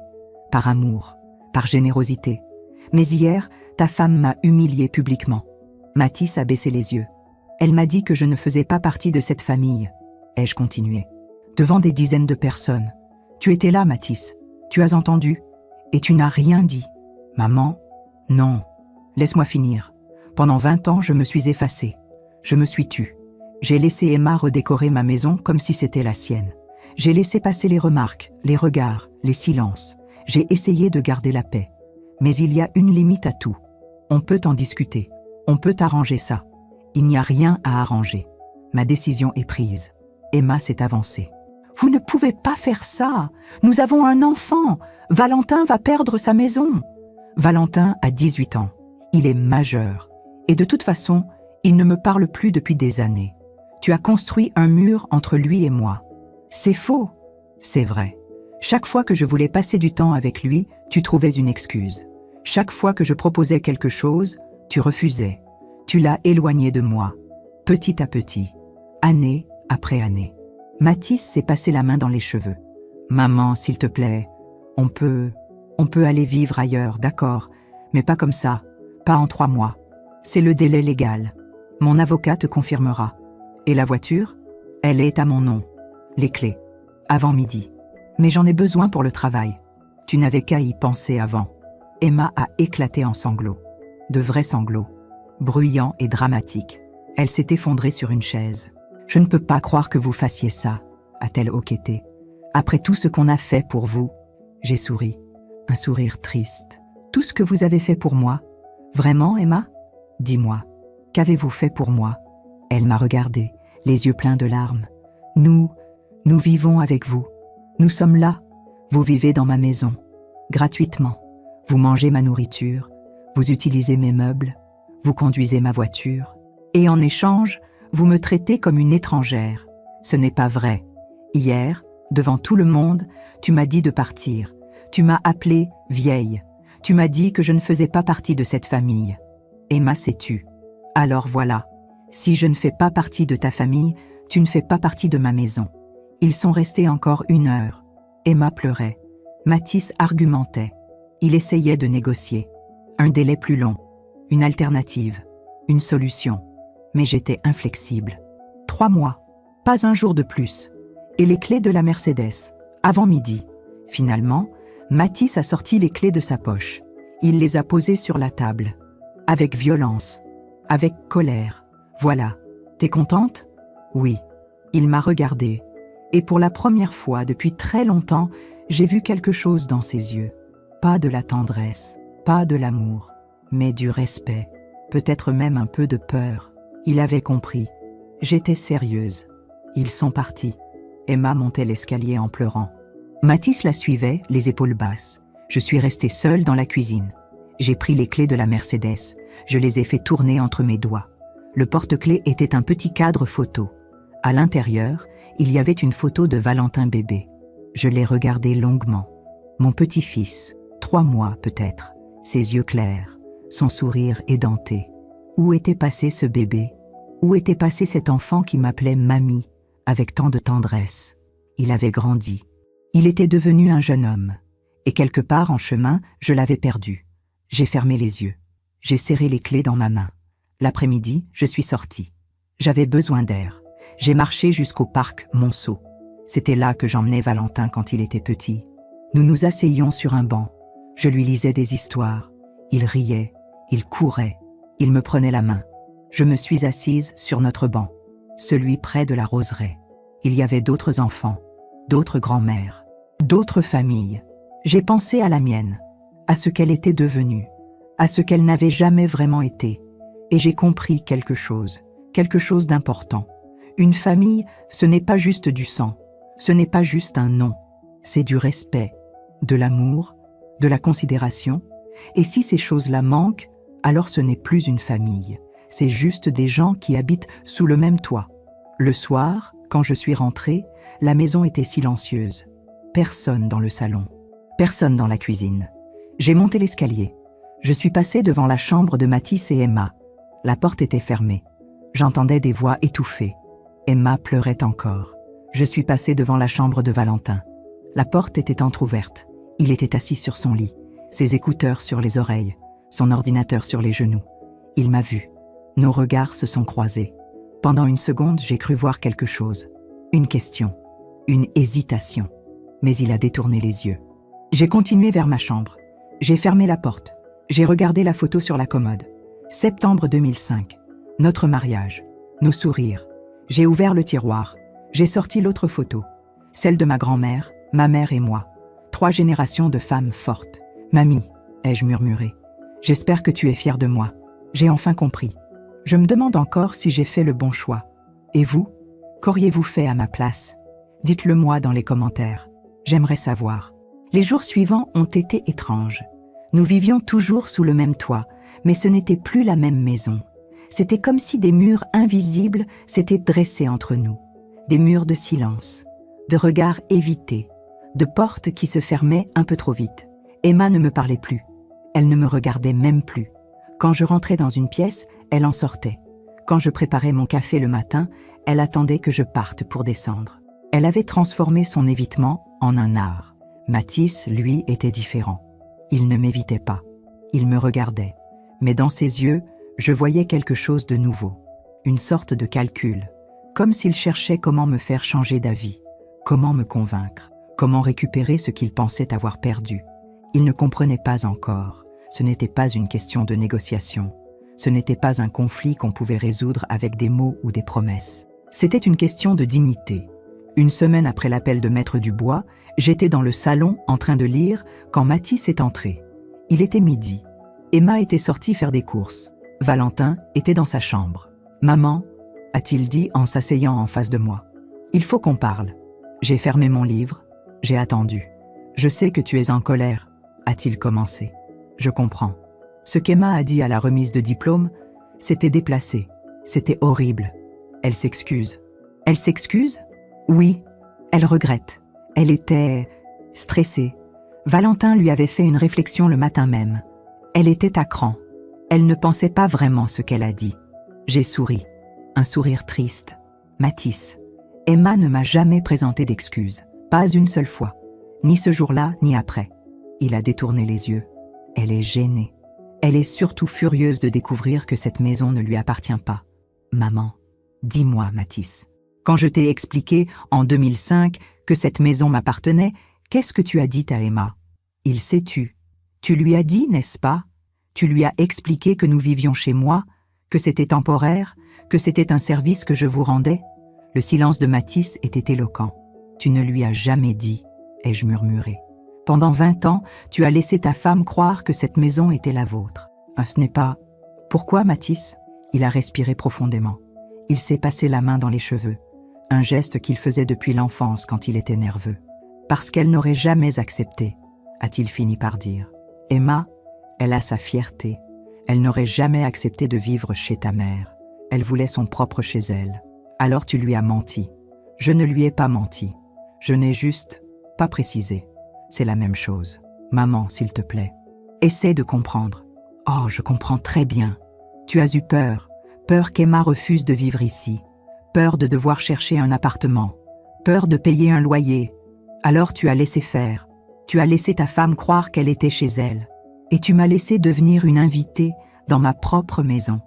Par amour, par générosité. Mais hier, ta femme m'a humilié publiquement. » Mathis a baissé les yeux. Elle m'a dit que je ne faisais pas partie de cette famille. Ai-je continué. Devant des dizaines de personnes. Tu étais là, Mathis. Tu as entendu. Et tu n'as rien dit. Maman? Non. Laisse-moi finir. Pendant 20 ans, je me suis effacée. Je me suis tue. J'ai laissé Emma redécorer ma maison comme si c'était la sienne. J'ai laissé passer les remarques, les regards, les silences. J'ai essayé de garder la paix. Mais il y a une limite à tout. On peut en discuter. On peut arranger ça. Il n'y a rien à arranger. Ma décision est prise. Emma s'est avancée. Vous ne pouvez pas faire ça. Nous avons un enfant. Valentin va perdre sa maison. Valentin a 18 ans. Il est majeur. Et de toute façon, il ne me parle plus depuis des années. Tu as construit un mur entre lui et moi. C'est faux. C'est vrai. Chaque fois que je voulais passer du temps avec lui, tu trouvais une excuse. Chaque fois que je proposais quelque chose, tu refusais. Tu l'as éloigné de moi, petit à petit, année après année. Mathis s'est passé la main dans les cheveux. Maman, s'il te plaît, on peut aller vivre ailleurs, d'accord, mais pas comme ça, pas en 3 mois. C'est le délai légal. Mon avocat te confirmera. Et la voiture? Elle est à mon nom. Les clés. Avant midi. Mais j'en ai besoin pour le travail. Tu n'avais qu'à y penser avant. Emma a éclaté en sanglots. De vrais sanglots. Bruyants et dramatiques. Elle s'est effondrée sur une chaise. « Je ne peux pas croire que vous fassiez ça », a-t-elle hoqueté. « Après tout ce qu'on a fait pour vous ?» J'ai souri. Un sourire triste. « Tout ce que vous avez fait pour moi ? Vraiment, Emma ? Dis-moi, qu'avez-vous fait pour moi ?» Elle m'a regardé, les yeux pleins de larmes. « Nous vivons avec vous. Nous sommes là. Vous vivez dans ma maison. Gratuitement. Vous mangez ma nourriture. Vous utilisez mes meubles. Vous conduisez ma voiture. Et en échange, vous me traitez comme une étrangère. Ce n'est pas vrai. Hier, devant tout le monde, tu m'as dit de partir. Tu m'as appelée vieille. Tu m'as dit que je ne faisais pas partie de cette famille. Emma s'est tue. Alors voilà. Si je ne fais pas partie de ta famille, tu ne fais pas partie de ma maison. Ils sont restés encore 1 heure. Emma pleurait. Mathis argumentait. Il essayait de négocier. Un délai plus long. Une alternative. Une solution. Mais j'étais inflexible. 3 mois. Pas un jour de plus. Et les clés de la Mercedes. Avant midi. Finalement, Mathis a sorti les clés de sa poche. Il les a posées sur la table. Avec violence. Avec colère. Voilà. T'es contente ? Oui. Il m'a regardée. Et pour la première fois depuis très longtemps, j'ai vu quelque chose dans ses yeux. Pas de la tendresse, pas de l'amour, mais du respect. Peut-être même un peu de peur. Il avait compris. J'étais sérieuse. Ils sont partis. Emma montait l'escalier en pleurant. Mathis la suivait, les épaules basses. Je suis restée seule dans la cuisine. J'ai pris les clés de la Mercedes. Je les ai fait tourner entre mes doigts. Le porte-clés était un petit cadre photo. À l'intérieur, il y avait une photo de Valentin bébé. Je l'ai regardé longuement. Mon petit-fils, 3 mois peut-être, ses yeux clairs, son sourire édenté. Où était passé ce bébé? Où était passé cet enfant qui m'appelait mamie, avec tant de tendresse? Il avait grandi. Il était devenu un jeune homme. Et quelque part en chemin, je l'avais perdu. J'ai fermé les yeux. J'ai serré les clés dans ma main. L'après-midi, je suis sortie. J'avais besoin d'air. J'ai marché jusqu'au parc Monceau. C'était là que j'emmenais Valentin quand il était petit. Nous nous asseyions sur un banc. Je lui lisais des histoires. Il riait, il courait, il me prenait la main. Je me suis assise sur notre banc, celui près de la roseraie. Il y avait d'autres enfants, d'autres grands-mères, d'autres familles. J'ai pensé à la mienne, à ce qu'elle était devenue, à ce qu'elle n'avait jamais vraiment été. Et j'ai compris quelque chose d'important. Une famille, ce n'est pas juste du sang, ce n'est pas juste un nom, c'est du respect, de l'amour, de la considération. Et si ces choses-là manquent, alors ce n'est plus une famille, c'est juste des gens qui habitent sous le même toit. Le soir, quand je suis rentrée, la maison était silencieuse. Personne dans le salon, personne dans la cuisine. J'ai monté l'escalier. Je suis passée devant la chambre de Mathis et Emma. La porte était fermée. J'entendais des voix étouffées. Emma pleurait encore. Je suis passée devant la chambre de Valentin. La porte était entr'ouverte. Il était assis sur son lit, ses écouteurs sur les oreilles, son ordinateur sur les genoux. Il m'a vue. Nos regards se sont croisés. Pendant une seconde, j'ai cru voir quelque chose. Une question, une hésitation. Mais il a détourné les yeux. J'ai continué vers ma chambre. J'ai fermé la porte. J'ai regardé la photo sur la commode. Septembre 2005. Notre mariage. Nos sourires. J'ai ouvert le tiroir. J'ai sorti l'autre photo. Celle de ma grand-mère, ma mère et moi. 3 générations de femmes fortes. Mamie, ai-je murmuré. J'espère que tu es fière de moi. J'ai enfin compris. Je me demande encore si j'ai fait le bon choix. Et vous? Qu'auriez-vous fait à ma place? Dites-le moi dans les commentaires. J'aimerais savoir. Les jours suivants ont été étranges. Nous vivions toujours sous le même toit, mais ce n'était plus la même maison. C'était comme si des murs invisibles s'étaient dressés entre nous. Des murs de silence, de regards évités, de portes qui se fermaient un peu trop vite. Emma ne me parlait plus. Elle ne me regardait même plus. Quand je rentrais dans une pièce, elle en sortait. Quand je préparais mon café le matin, elle attendait que je parte pour descendre. Elle avait transformé son évitement en un art. Mathis, lui, était différent. Il ne m'évitait pas. Il me regardait. Mais dans ses yeux, je voyais quelque chose de nouveau. Une sorte de calcul. Comme s'il cherchait comment me faire changer d'avis. Comment me convaincre. Comment récupérer ce qu'il pensait avoir perdu. Il ne comprenait pas encore. Ce n'était pas une question de négociation. Ce n'était pas un conflit qu'on pouvait résoudre avec des mots ou des promesses. C'était une question de dignité. Une semaine après l'appel de Maître Dubois, j'étais dans le salon en train de lire quand Mathis est entré. Il était midi. Emma était sortie faire des courses. Valentin était dans sa chambre. « Maman » a-t-il dit en s'asseyant en face de moi. « Il faut qu'on parle. » J'ai fermé mon livre. J'ai attendu. « Je sais que tu es en colère » a-t-il commencé. « Je comprends. Ce qu'Emma a dit à la remise de diplôme, c'était déplacé. C'était horrible. Elle s'excuse. » Elle s'excuse? Oui. Elle regrette. Elle était stressée. Valentin lui avait fait une réflexion le matin même. Elle était à cran. Elle ne pensait pas vraiment ce qu'elle a dit. J'ai souri. Un sourire triste. Mathis. Emma ne m'a jamais présenté d'excuses. Pas une seule fois. Ni ce jour-là, ni après. Il a détourné les yeux. Elle est gênée. Elle est surtout furieuse de découvrir que cette maison ne lui appartient pas. Maman, dis-moi, Mathis. Quand je t'ai expliqué, en 2005, que cette maison m'appartenait, qu'est-ce que tu as dit à Emma? Il s'est tu. Tu lui as dit, n'est-ce pas? Tu lui as expliqué que nous vivions chez moi, que c'était temporaire, que c'était un service que je vous rendais? Le silence de Mathis était éloquent. Tu ne lui as jamais dit, ai-je murmuré. Pendant 20 ans, tu as laissé ta femme croire que cette maison était la vôtre. Ah, ce n'est pas... Pourquoi, Mathis? Il a respiré profondément. Il s'est passé la main dans les cheveux. un geste qu'il faisait depuis l'enfance quand il était nerveux. Parce qu'elle n'aurait jamais accepté, a-t-il fini par dire. Emma, elle a sa fierté. Elle n'aurait jamais accepté de vivre chez ta mère. Elle voulait son propre chez elle. Alors tu lui as menti. Je ne lui ai pas menti. Je n'ai juste pas précisé. C'est la même chose. Maman, s'il te plaît, essaie de comprendre. Oh, je comprends très bien. Tu as eu peur. Peur qu'Emma refuse de vivre ici. Peur de devoir chercher un appartement. Peur de payer un loyer. Alors tu as laissé faire. Tu as laissé ta femme croire qu'elle était chez elle. Et tu m'as laissé devenir une invitée dans ma propre maison.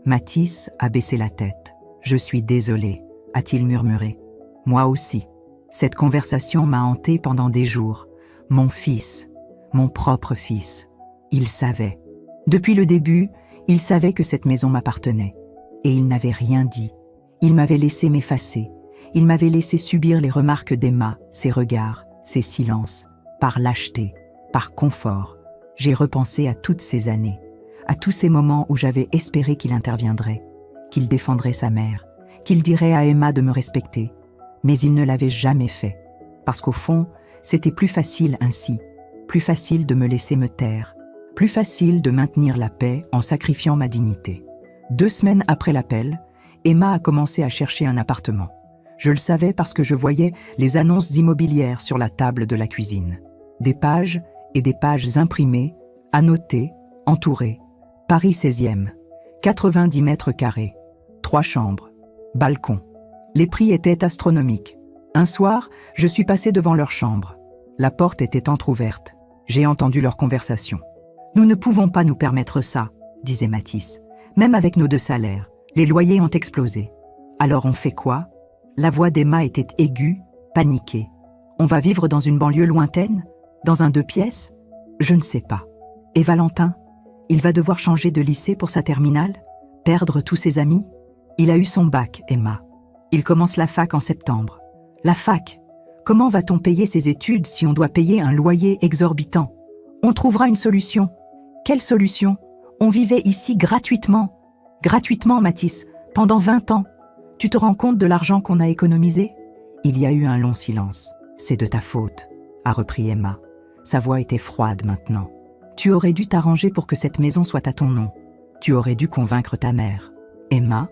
Mathis a baissé la tête. Je suis désolé, a-t-il murmuré. Moi aussi. Cette conversation m'a hanté pendant des jours. Mon fils, mon propre fils. Il savait. Depuis le début, il savait que cette maison m'appartenait. Et il n'avait rien dit. Il m'avait laissé m'effacer. Il m'avait laissé subir les remarques d'Emma, ses regards, ses silences, par lâcheté, par confort. J'ai repensé à toutes ces années, à tous ces moments où j'avais espéré qu'il interviendrait, qu'il défendrait sa mère, qu'il dirait à Emma de me respecter. Mais il ne l'avait jamais fait, parce qu'au fond, c'était plus facile ainsi, plus facile de me laisser me taire, plus facile de maintenir la paix en sacrifiant ma dignité. 2 semaines après l'appel, Emma a commencé à chercher un appartement. Je le savais parce que je voyais les annonces immobilières sur la table de la cuisine. Des pages et des pages imprimées, annotées, entourées. Paris 16e, 90 mètres carrés, 3 chambres, balcon. Les prix étaient astronomiques. Un soir, je suis passé devant leur chambre. La porte était entr'ouverte. J'ai entendu leur conversation. Nous ne pouvons pas nous permettre ça, disait Mathis. Même avec nos 2 salaires, les loyers ont explosé. Alors on fait quoi? La voix d'Emma était aiguë, paniquée. On va vivre dans une banlieue lointaine? Dans un 2 pièces? Je ne sais pas. Et Valentin? Il va devoir changer de lycée pour sa terminale? Perdre tous ses amis? Il a eu son bac, Emma. Il commence la fac en septembre. La fac? Comment va-t-on payer ses études si on doit payer un loyer exorbitant? On trouvera une solution. Quelle solution? On vivait ici gratuitement. Gratuitement, Mathis, pendant 20 ans. Tu te rends compte de l'argent qu'on a économisé? Il y a eu un long silence. C'est de ta faute, a repris Emma. Sa voix était froide maintenant. Tu aurais dû t'arranger pour que cette maison soit à ton nom. Tu aurais dû convaincre ta mère. Emma,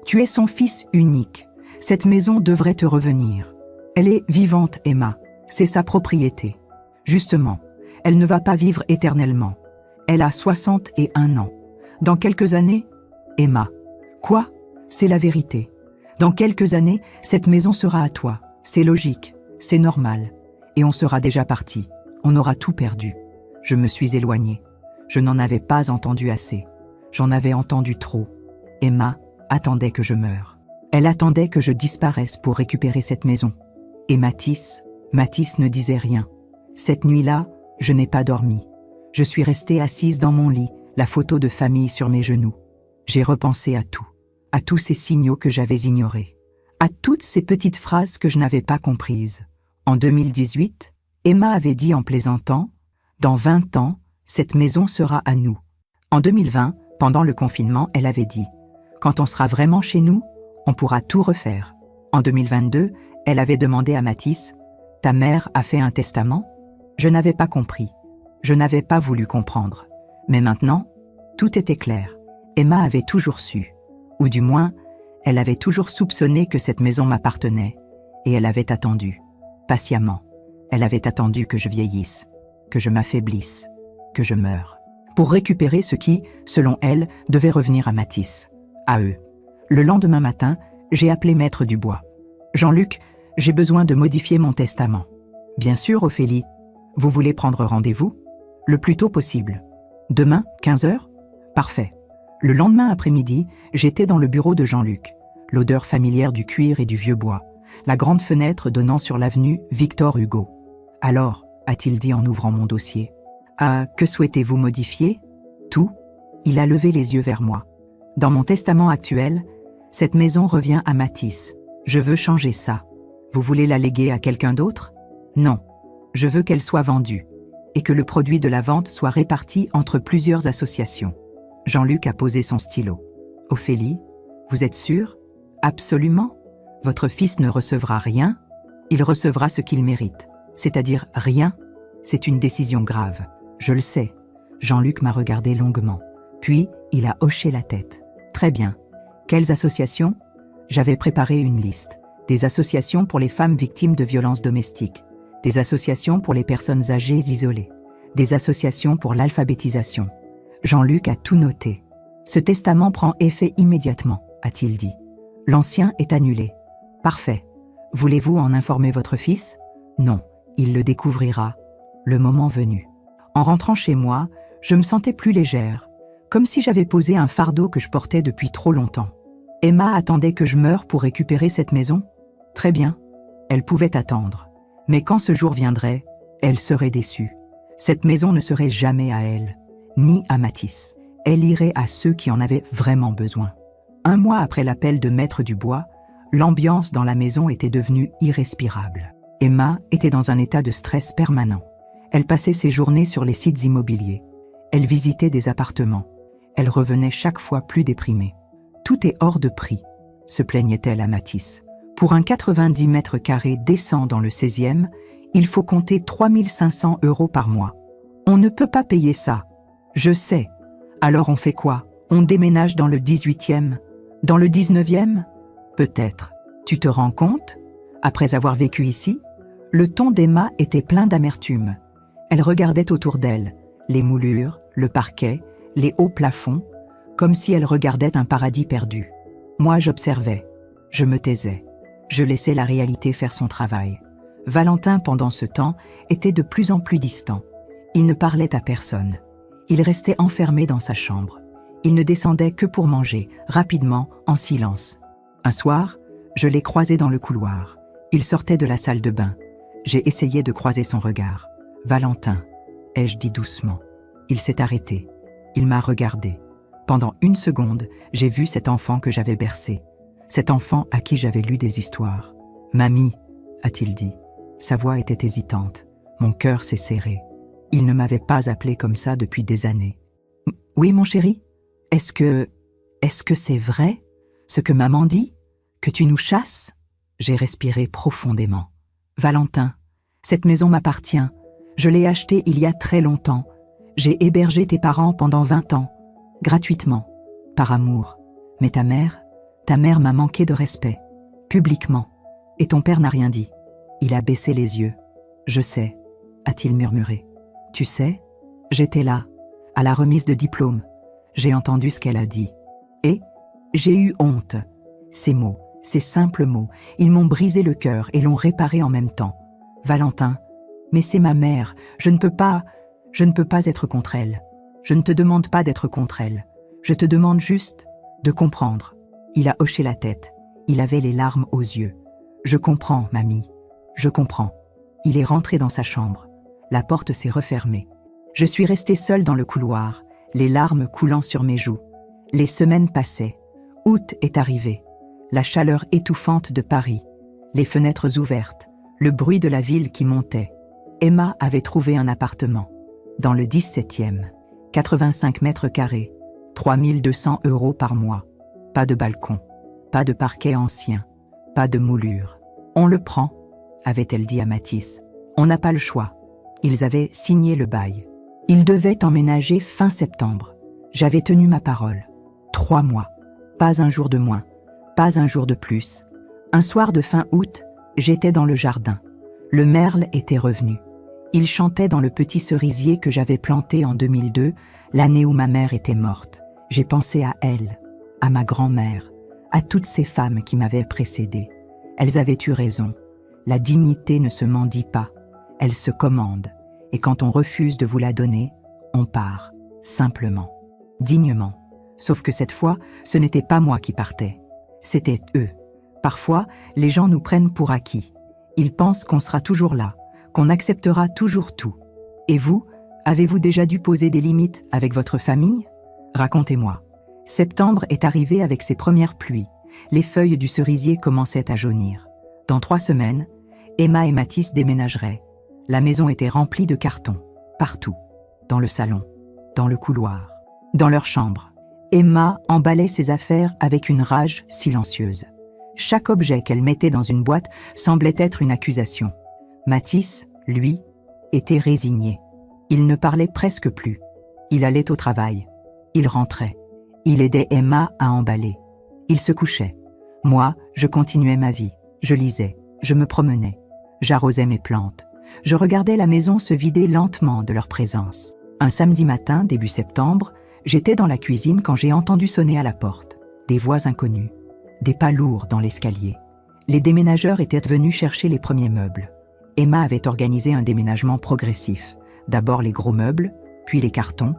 tu es son fils unique. Cette maison devrait te revenir. Elle est vivante, Emma. C'est sa propriété. Justement, elle ne va pas vivre éternellement. Elle a 61 ans. Dans quelques années, Emma. Quoi? C'est la vérité. Dans quelques années, cette maison sera à toi. C'est logique, c'est normal. Et on sera déjà parti. On aura tout perdu. Je me suis éloignée. Je n'en avais pas entendu assez. J'en avais entendu trop. Emma attendait que je meure. Elle attendait que je disparaisse pour récupérer cette maison. Et Mathis ne disait rien. Cette nuit-là, je n'ai pas dormi. Je suis restée assise dans mon lit, la photo de famille sur mes genoux. J'ai repensé à tout, à tous ces signaux que j'avais ignorés, à toutes ces petites phrases que je n'avais pas comprises. En 2018, Emma avait dit en plaisantant « Dans 20 ans, cette maison sera à nous ». En 2020, pendant le confinement, elle avait dit « Quand on sera vraiment chez nous, on pourra tout refaire ». En 2022, elle avait demandé à Mathis « Ta mère a fait un testament ?» Je n'avais pas compris. Je n'avais pas voulu comprendre. Mais maintenant, tout était clair. Emma avait toujours su. Ou du moins, elle avait toujours soupçonné que cette maison m'appartenait. Et elle avait attendu. Patiemment. Elle avait attendu que je vieillisse, que je m'affaiblisse, que je meure. Pour récupérer ce qui, selon elle, devait revenir à Mathis. À eux. Le lendemain matin, j'ai appelé Maître Dubois. « Jean-Luc, j'ai besoin de modifier mon testament. » « Bien sûr, Ophélie. Vous voulez prendre rendez-vous ? Le plus tôt possible. Demain, 15 heures ? Parfait. » Le lendemain après-midi, j'étais dans le bureau de Jean-Luc. L'odeur familière du cuir et du vieux bois. La grande fenêtre donnant sur l'avenue Victor Hugo. « Alors, a-t-il dit en ouvrant mon dossier. « Ah, que souhaitez-vous modifier ? Tout ?» Il a levé les yeux vers moi. « Dans mon testament actuel, cette maison revient à Mathis. Je veux changer ça. Vous voulez la léguer à quelqu'un d'autre ? Non. Je veux qu'elle soit vendue. Et que le produit de la vente soit réparti entre plusieurs associations. » Jean-Luc a posé son stylo. « Ophélie, vous êtes sûre ? Absolument ? Votre fils ne recevra rien, il recevra ce qu'il mérite. C'est-à-dire rien. C'est une décision grave. Je le sais. Jean-Luc m'a regardé longuement. Puis, il a hoché la tête. Très bien. Quelles associations ? J'avais préparé une liste. Des associations pour les femmes victimes de violences domestiques. Des associations pour les personnes âgées isolées. Des associations pour l'alphabétisation. Jean-Luc a tout noté. Ce testament prend effet immédiatement, a-t-il dit. L'ancien est annulé. Parfait. Voulez-vous en informer votre fils ? Non, il le découvrira, le moment venu. En rentrant chez moi, je me sentais plus légère, comme si j'avais posé un fardeau que je portais depuis trop longtemps. Emma attendait que je meure pour récupérer cette maison ? Très bien, elle pouvait attendre. Mais quand ce jour viendrait, elle serait déçue. Cette maison ne serait jamais à elle, ni à Mathis. Elle irait à ceux qui en avaient vraiment besoin. 1 mois après l'appel de Maître Dubois, l'ambiance dans la maison était devenue irrespirable. Emma était dans un état de stress permanent. Elle passait ses journées sur les sites immobiliers. Elle visitait des appartements. Elle revenait chaque fois plus déprimée. Tout est hors de prix, se plaignait-elle à Mathis. Pour un 90 mètres carrés décent dans le 16e, il faut compter 3 500 € par mois. On ne peut pas payer ça. Je sais. Alors on fait quoi ? On déménage dans le 18e ? Dans le 19e ? Peut-être. Tu te rends compte ? Après avoir vécu ici, le ton d'Emma était plein d'amertume. Elle regardait autour d'elle, les moulures, le parquet, les hauts plafonds, comme si elle regardait un paradis perdu. Moi, j'observais. Je me taisais. Je laissais la réalité faire son travail. Valentin, pendant ce temps, était de plus en plus distant. Il ne parlait à personne. Il restait enfermé dans sa chambre. Il ne descendait que pour manger, rapidement, en silence. Un soir, je l'ai croisé dans le couloir. Il sortait de la salle de bain. J'ai essayé de croiser son regard. « Valentin », ai-je dit doucement. Il s'est arrêté. Il m'a regardé. Pendant 1 seconde, j'ai vu cet enfant que j'avais bercé. Cet enfant à qui j'avais lu des histoires. « Mamie », a-t-il dit. Sa voix était hésitante. Mon cœur s'est serré. Il ne m'avait pas appelé comme ça depuis des années. « Oui, mon chéri ? Est-ce que c'est vrai, ce que maman dit ? Que tu nous chasses ?» J'ai respiré profondément. « Valentin, cette maison m'appartient. Je l'ai achetée il y a très longtemps. J'ai hébergé tes parents pendant 20 ans, gratuitement, par amour. Mais ta mère m'a manqué de respect, publiquement. Et ton père n'a rien dit. Il a baissé les yeux. « Je sais », a-t-il murmuré. « Tu sais, j'étais là, à la remise de diplôme. J'ai entendu ce qu'elle a dit. Et j'ai eu honte. Ces mots, ces simples mots, ils m'ont brisé le cœur et l'ont réparé en même temps. Valentin, mais c'est ma mère, je ne peux pas être contre elle. Je ne te demande pas d'être contre elle. Je te demande juste de comprendre. » Il a hoché la tête. Il avait les larmes aux yeux. « Je comprends, mamie. Je comprends. » Il est rentré dans sa chambre. La porte s'est refermée. Je suis restée seule dans le couloir, les larmes coulant sur mes joues. Les semaines passaient. Août est arrivé. La chaleur étouffante de Paris. Les fenêtres ouvertes. Le bruit de la ville qui montait. Emma avait trouvé un appartement. Dans le 17e. 85 mètres carrés. 3 200 € par mois. Pas de balcon. Pas de parquet ancien. Pas de moulure. « On le prend », avait-elle dit à Mathis. « On n'a pas le choix. » Ils avaient signé le bail. Ils devaient emménager fin septembre. J'avais tenu ma parole. 3 mois. Pas un jour de moins. Pas un jour de plus. Un soir de fin août, j'étais dans le jardin. Le merle était revenu. Il chantait dans le petit cerisier que j'avais planté en 2002, l'année où ma mère était morte. J'ai pensé à elle, à ma grand-mère, à toutes ces femmes qui m'avaient précédée. Elles avaient eu raison. La dignité ne se mendie pas, elle se commande. Et quand on refuse de vous la donner, on part, simplement, dignement. Sauf que cette fois, ce n'était pas moi qui partais. C'était eux. Parfois, les gens nous prennent pour acquis. Ils pensent qu'on sera toujours là, qu'on acceptera toujours tout. Et vous, avez-vous déjà dû poser des limites avec votre famille ? Racontez-moi. Septembre est arrivé avec ses premières pluies. Les feuilles du cerisier commençaient à jaunir. Dans 3 semaines, Emma et Mathis déménageraient. La maison était remplie de cartons, partout. Dans le salon, dans le couloir, dans leur chambre. Emma emballait ses affaires avec une rage silencieuse. Chaque objet qu'elle mettait dans une boîte semblait être une accusation. Mathis, lui, était résigné. Il ne parlait presque plus. Il allait au travail. Il rentrait. Il aidait Emma à emballer. Il se couchait. Moi, je continuais ma vie. Je lisais. Je me promenais. J'arrosais mes plantes. Je regardais la maison se vider lentement de leur présence. Un samedi matin, début septembre, j'étais dans la cuisine quand j'ai entendu sonner à la porte. Des voix inconnues. Des pas lourds dans l'escalier. Les déménageurs étaient venus chercher les premiers meubles. Emma avait organisé un déménagement progressif. D'abord les gros meubles, puis les cartons.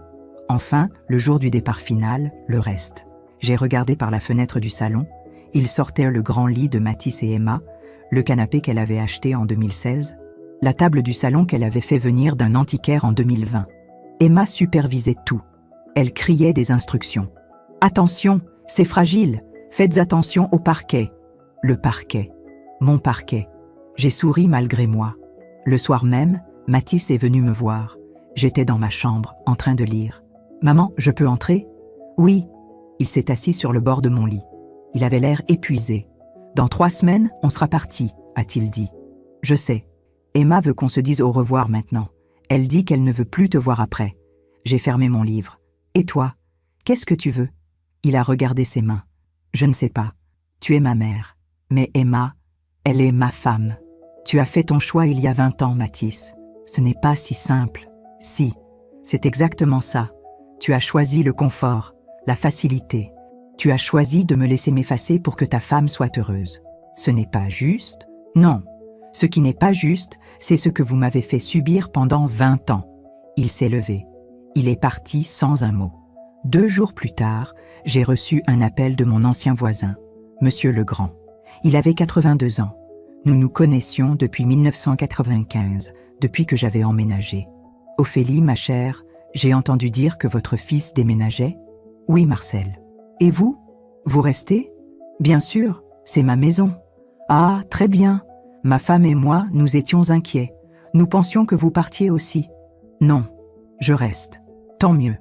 Enfin, le jour du départ final, le reste. J'ai regardé par la fenêtre du salon. Il sortait le grand lit de Mathis et Emma, le canapé qu'elle avait acheté en 2016, la table du salon qu'elle avait fait venir d'un antiquaire en 2020. Emma supervisait tout. Elle criait des instructions. « Attention, c'est fragile, faites attention au parquet. » Le parquet. Mon parquet. J'ai souri malgré moi. Le soir même, Mathis est venu me voir. J'étais dans ma chambre, en train de lire. « Maman, je peux entrer ?»« Oui. » Il s'est assis sur le bord de mon lit. Il avait l'air épuisé. « Dans 3 semaines, on sera partis, a-t-il dit. « Je sais. Emma veut qu'on se dise au revoir maintenant. Elle dit qu'elle ne veut plus te voir après. » J'ai fermé mon livre. « Et toi? Qu'est-ce que tu veux ?» Il a regardé ses mains. « Je ne sais pas. Tu es ma mère. Mais Emma, elle est ma femme. Tu as fait ton choix il y a 20 ans, Mathis. Ce n'est pas si simple. Si, c'est exactement ça. Tu as choisi le confort, la facilité. Tu as choisi de me laisser m'effacer pour que ta femme soit heureuse. Ce n'est pas juste? Non. Ce qui n'est pas juste, c'est ce que vous m'avez fait subir pendant 20 ans. » Il s'est levé. Il est parti sans un mot. 2 jours plus tard, j'ai reçu un appel de mon ancien voisin, Monsieur Legrand. Il avait 82 ans. Nous nous connaissions depuis 1995, depuis que j'avais emménagé. « Ophélie, ma chère, j'ai entendu dire que votre fils déménageait? »« Oui, Marcel. »« Et vous? Vous restez? »« Bien sûr, c'est ma maison. »« Ah, très bien. Ma femme et moi, nous étions inquiets. Nous pensions que vous partiez aussi. »« Non, je reste. Tant mieux.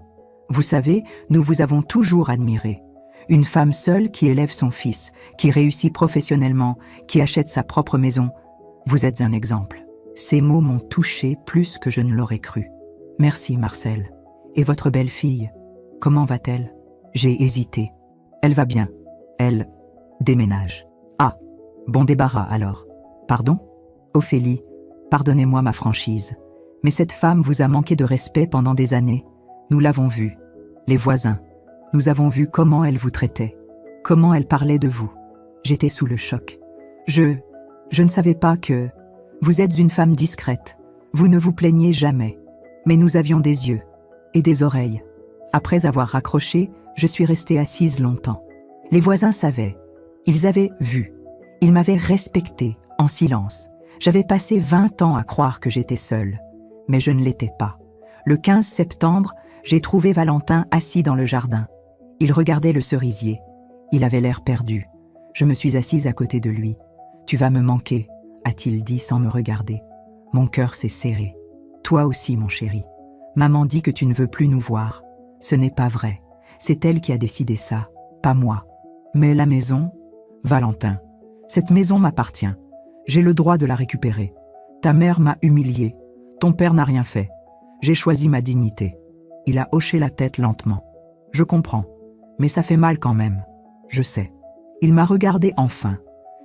Vous savez, nous vous avons toujours admiré. Une femme seule qui élève son fils, qui réussit professionnellement, qui achète sa propre maison. Vous êtes un exemple. » Ces mots m'ont touché plus que je ne l'aurais cru. « Merci, Marcel. Et votre belle-fille, comment va-t-elle? » J'ai hésité. « Elle va bien. Elle déménage. »« Ah, bon débarras alors. »« Pardon? Ophélie, pardonnez-moi ma franchise. Mais cette femme vous a manqué de respect pendant des années. Nous l'avons vu. Les voisins. Nous avons vu comment elle vous traitait. Comment elle parlait de vous. J'étais sous le choc. Je ne savais pas que... Vous êtes une femme discrète. Vous ne vous plaignez jamais. Mais nous avions des yeux et des oreilles. Après avoir raccroché, je suis restée assise longtemps. Les voisins savaient. Ils avaient vu. Ils m'avaient respectée, en silence. J'avais passé 20 ans à croire que j'étais seule. Mais je ne l'étais pas. Le 15 septembre, j'ai trouvé Valentin assis dans le jardin. Il regardait le cerisier. Il avait l'air perdu. Je me suis assise à côté de lui. « Tu vas me manquer », a-t-il dit sans me regarder. Mon cœur s'est serré. « Toi aussi, mon chéri. Maman dit que tu ne veux plus nous voir. Ce n'est pas vrai. C'est elle qui a décidé ça, pas moi. Mais la maison, Valentin, cette maison m'appartient. J'ai le droit de la récupérer. Ta mère m'a humiliée. Ton père n'a rien fait. J'ai choisi ma dignité. » Il a hoché la tête lentement. « Je comprends, mais ça fait mal quand même. Je sais. » Il m'a regardé enfin.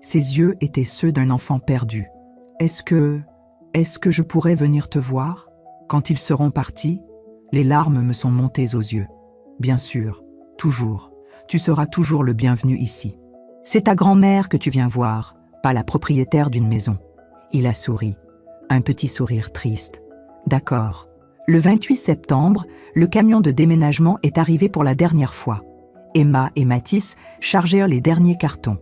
Ses yeux étaient ceux d'un enfant perdu. « Est-ce que je pourrais venir te voir? Quand ils seront partis ?» Les larmes me sont montées aux yeux. « Bien sûr, toujours. Tu seras toujours le bienvenu ici. C'est ta grand-mère que tu viens voir, pas la propriétaire d'une maison. » Il a souri. Un petit sourire triste. « D'accord. » Le 28 septembre, le camion de déménagement est arrivé pour la dernière fois. Emma et Mathis chargèrent les derniers cartons.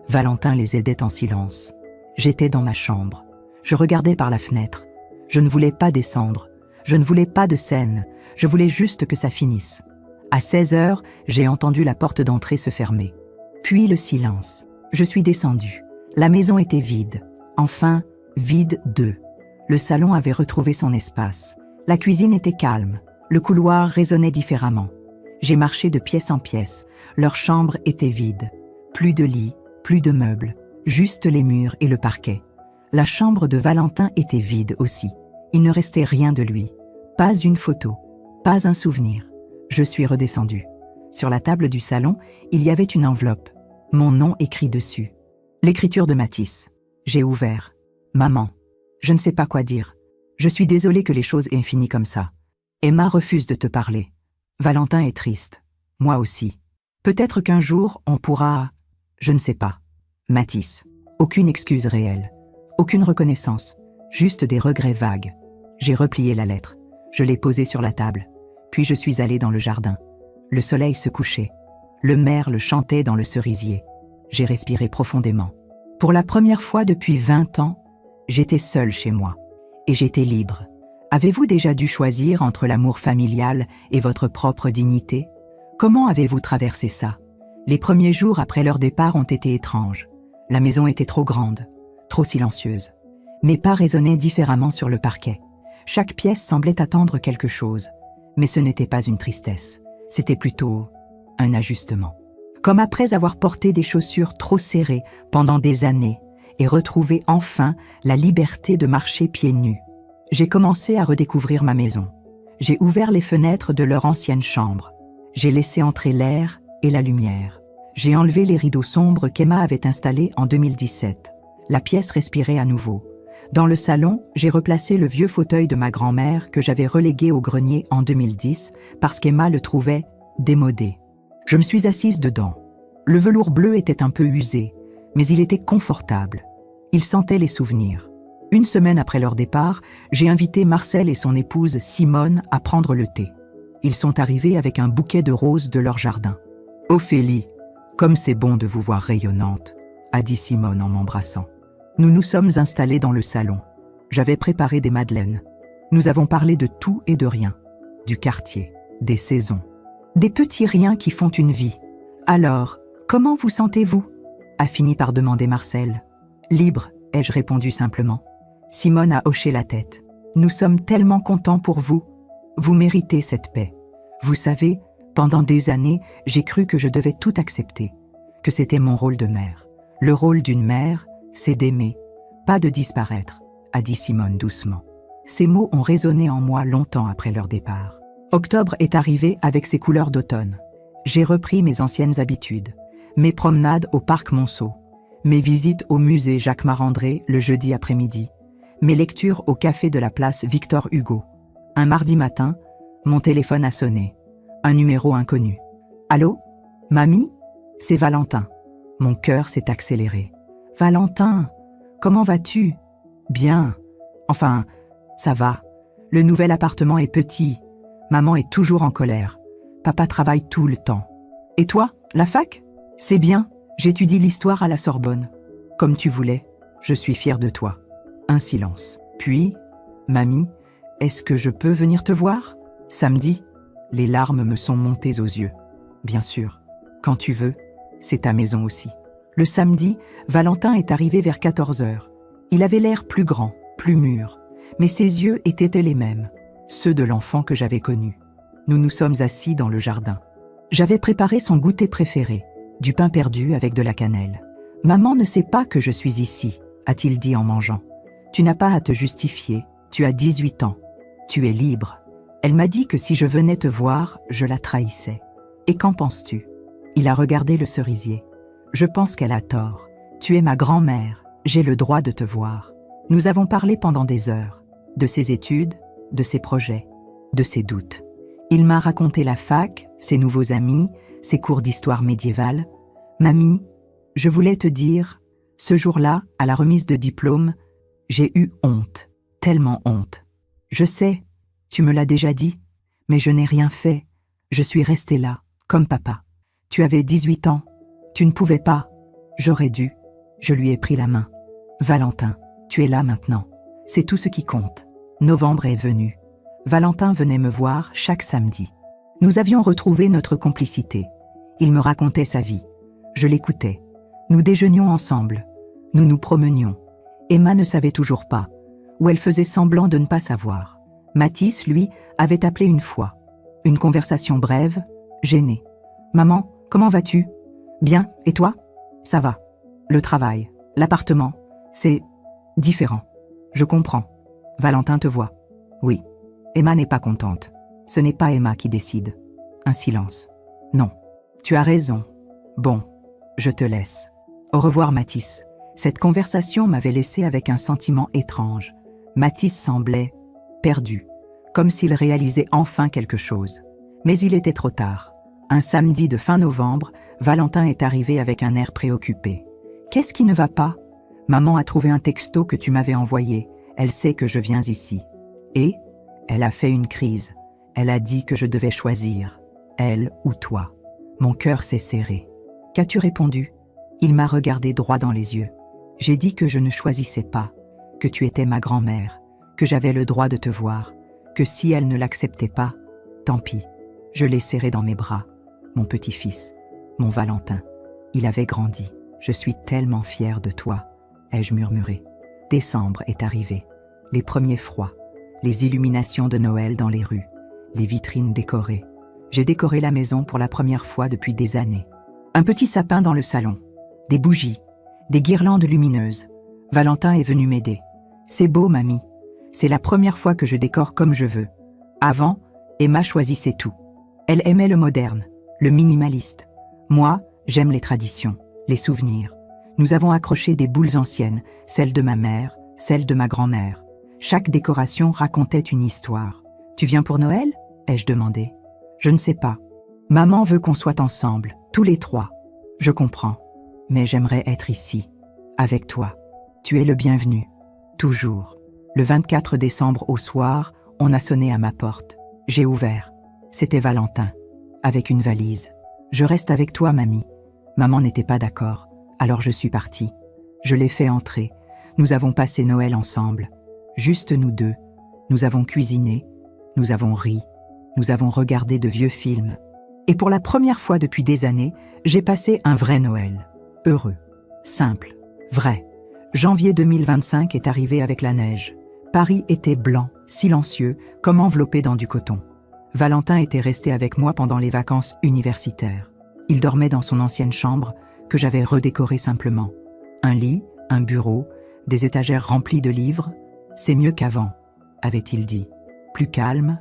Valentin les aidait en silence. J'étais dans ma chambre. Je regardais par la fenêtre. Je ne voulais pas descendre. Je ne voulais pas de scène. Je voulais juste que ça finisse. À 16 heures, j'ai entendu la porte d'entrée se fermer. Puis le silence. Je suis descendue. La maison était vide. Enfin, vide d'eux. Le salon avait retrouvé son espace. La cuisine était calme. Le couloir résonnait différemment. J'ai marché de pièce en pièce. Leur chambre était vide. Plus de lit, Plus de meubles, juste les murs et le parquet. La chambre de Valentin était vide aussi. Il ne restait rien de lui. Pas une photo, pas un souvenir. Je suis redescendue. Sur la table du salon, il y avait une enveloppe. Mon nom écrit dessus. L'écriture de Mathis. J'ai ouvert. Maman. Je ne sais pas quoi dire. Je suis désolée que les choses aient fini comme ça. Emma refuse de te parler. Valentin est triste. Moi aussi. Peut-être qu'un jour, on pourra... Je ne sais pas. Mathis. Aucune excuse réelle. Aucune reconnaissance. Juste des regrets vagues. J'ai replié la lettre. Je l'ai posée sur la table. Puis je suis allée dans le jardin. Le soleil se couchait. Le merle chantait dans le cerisier. J'ai respiré profondément. Pour la première fois depuis 20 ans, j'étais seule chez moi. Et j'étais libre. Avez-vous déjà dû choisir entre l'amour familial et votre propre dignité? Comment avez-vous traversé ça? Les premiers jours après leur départ ont été étranges. La maison était trop grande, trop silencieuse. Mes pas résonnaient différemment sur le parquet. Chaque pièce semblait attendre quelque chose. Mais ce n'était pas une tristesse. C'était plutôt un ajustement. Comme après avoir porté des chaussures trop serrées pendant des années et retrouvé enfin la liberté de marcher pieds nus. J'ai commencé à redécouvrir ma maison. J'ai ouvert les fenêtres de leur ancienne chambre. J'ai laissé entrer l'air et la lumière. J'ai enlevé les rideaux sombres qu'Emma avait installés en 2017. La pièce respirait à nouveau. Dans le salon, j'ai replacé le vieux fauteuil de ma grand-mère que j'avais relégué au grenier en 2010 parce qu'Emma le trouvait démodé. Je me suis assise dedans. Le velours bleu était un peu usé, mais il était confortable. Il sentait les souvenirs. Une semaine après leur départ, j'ai invité Marcel et son épouse Simone à prendre le thé. Ils sont arrivés avec un bouquet de roses de leur jardin. « Ophélie, comme c'est bon de vous voir rayonnante », a dit Simone en m'embrassant. Nous nous sommes installés dans le salon. J'avais préparé des madeleines. Nous avons parlé de tout et de rien. Du quartier, des saisons. Des petits riens qui font une vie. Alors, comment vous sentez-vous? A fini par demander Marcel. Libre, ai-je répondu simplement. Simone a hoché la tête. Nous sommes tellement contents pour vous. Vous méritez cette paix. Vous savez, pendant des années, j'ai cru que je devais tout accepter, que c'était mon rôle de mère. Le rôle d'une mère, c'est d'aimer, pas de disparaître, a dit Simone doucement. Ces mots ont résonné en moi longtemps après leur départ. Octobre est arrivé avec ses couleurs d'automne. J'ai repris mes anciennes habitudes, mes promenades au parc Monceau, mes visites au musée Jacques-Marandré le jeudi après-midi, mes lectures au café de la place Victor Hugo. Un mardi matin, mon téléphone a sonné. Un numéro inconnu. « Allô? Mamie? C'est Valentin. » Mon cœur s'est accéléré. « Valentin, comment vas-tu? »« Bien. Enfin, ça va. Le nouvel appartement est petit. Maman est toujours en colère. Papa travaille tout le temps. Et toi, la fac? C'est bien. J'étudie l'histoire à la Sorbonne. Comme tu voulais. Je suis fière de toi. » Un silence. Puis, « Mamie, est-ce que je peux venir te voir? Samedi? » Les larmes me sont montées aux yeux. « Bien sûr. Quand tu veux. C'est ta maison aussi. » Le samedi, Valentin est arrivé vers 14h. Il avait l'air plus grand, plus mûr, mais ses yeux étaient les mêmes, ceux de l'enfant que j'avais connu. Nous nous sommes assis dans le jardin. J'avais préparé son goûter préféré, du pain perdu avec de la cannelle. « Maman ne sait pas que je suis ici, » a-t-il dit en mangeant. « Tu n'as pas à te justifier, tu as 18 ans, tu es libre. » Elle m'a dit que si je venais te voir, je la trahissais. « Et qu'en penses-tu » Il a regardé le cerisier. « Je pense qu'elle a tort. Tu es ma grand-mère, j'ai le droit de te voir. » Nous avons parlé pendant des heures, de ses études, de ses projets, de ses doutes. Il m'a raconté la fac, ses nouveaux amis, ses cours d'histoire médiévale. « Mamie, je voulais te dire, ce jour-là, à la remise de diplôme, j'ai eu honte, tellement honte. Je sais, tu me l'as déjà dit, mais je n'ai rien fait. Je suis restée là, comme papa. Tu avais 18 ans. Tu ne pouvais pas. J'aurais dû. Je lui ai pris la main. Valentin, tu es là maintenant. C'est tout ce qui compte. Novembre est venu. Valentin venait me voir chaque samedi. Nous avions retrouvé notre complicité. Il me racontait sa vie. Je l'écoutais. Nous déjeunions ensemble. Nous nous promenions. Emma ne savait toujours pas, ou elle faisait semblant de ne pas savoir. Mathis, lui, avait appelé une fois. Une conversation brève, gênée. « Maman, comment vas-tu ? Bien, et toi ? Ça va. Le travail, l'appartement, c'est différent. Je comprends. Valentin te voit. Oui. Emma n'est pas contente. Ce n'est pas Emma qui décide. Un silence. Non. Tu as raison. Bon, je te laisse. Au revoir, Mathis. Cette conversation m'avait laissé avec un sentiment étrange. Mathis semblait perdu, comme s'il réalisait enfin quelque chose. Mais il était trop tard. Un samedi de fin novembre, Valentin est arrivé avec un air préoccupé. « Qu'est-ce qui ne va pas ? Maman a trouvé un texto que tu m'avais envoyé. Elle sait que je viens ici. » Et elle a fait une crise. Elle a dit que je devais choisir, elle ou toi. Mon cœur s'est serré. Qu'as-tu répondu ? Il m'a regardé droit dans les yeux. J'ai dit que je ne choisissais pas, que tu étais ma grand-mère, que j'avais le droit de te voir, que si elle ne l'acceptait pas, tant pis. Je l'ai serré dans mes bras. Mon petit-fils, mon Valentin. Il avait grandi. Je suis tellement fière de toi, ai-je murmuré. Décembre est arrivé. Les premiers froids, les illuminations de Noël dans les rues, les vitrines décorées. J'ai décoré la maison pour la première fois depuis des années. Un petit sapin dans le salon, des bougies, des guirlandes lumineuses. Valentin est venu m'aider. C'est beau, mamie. C'est la première fois que je décore comme je veux. Avant, Emma choisissait tout. Elle aimait le moderne, le minimaliste. Moi, j'aime les traditions, les souvenirs. Nous avons accroché des boules anciennes, celles de ma mère, celles de ma grand-mère. Chaque décoration racontait une histoire. « Tu viens pour Noël ?» ai-je demandé. « Je ne sais pas. Maman veut qu'on soit ensemble, tous les trois. Je comprends. Mais j'aimerais être ici, avec toi. Tu es le bienvenu. Toujours. » Le 24 décembre au soir, on a sonné à ma porte. J'ai ouvert. C'était Valentin, avec une valise. « Je reste avec toi, mamie. » Maman n'était pas d'accord, alors je suis partie. Je l'ai fait entrer. Nous avons passé Noël ensemble. Juste nous deux. Nous avons cuisiné. Nous avons ri. Nous avons regardé de vieux films. Et pour la première fois depuis des années, j'ai passé un vrai Noël. Heureux. Simple. Vrai. Janvier 2025 est arrivé avec la neige. Paris était blanc, silencieux, comme enveloppé dans du coton. Valentin était resté avec moi pendant les vacances universitaires. Il dormait dans son ancienne chambre, que j'avais redécorée simplement. Un lit, un bureau, des étagères remplies de livres. C'est mieux qu'avant, avait-il dit. Plus calme,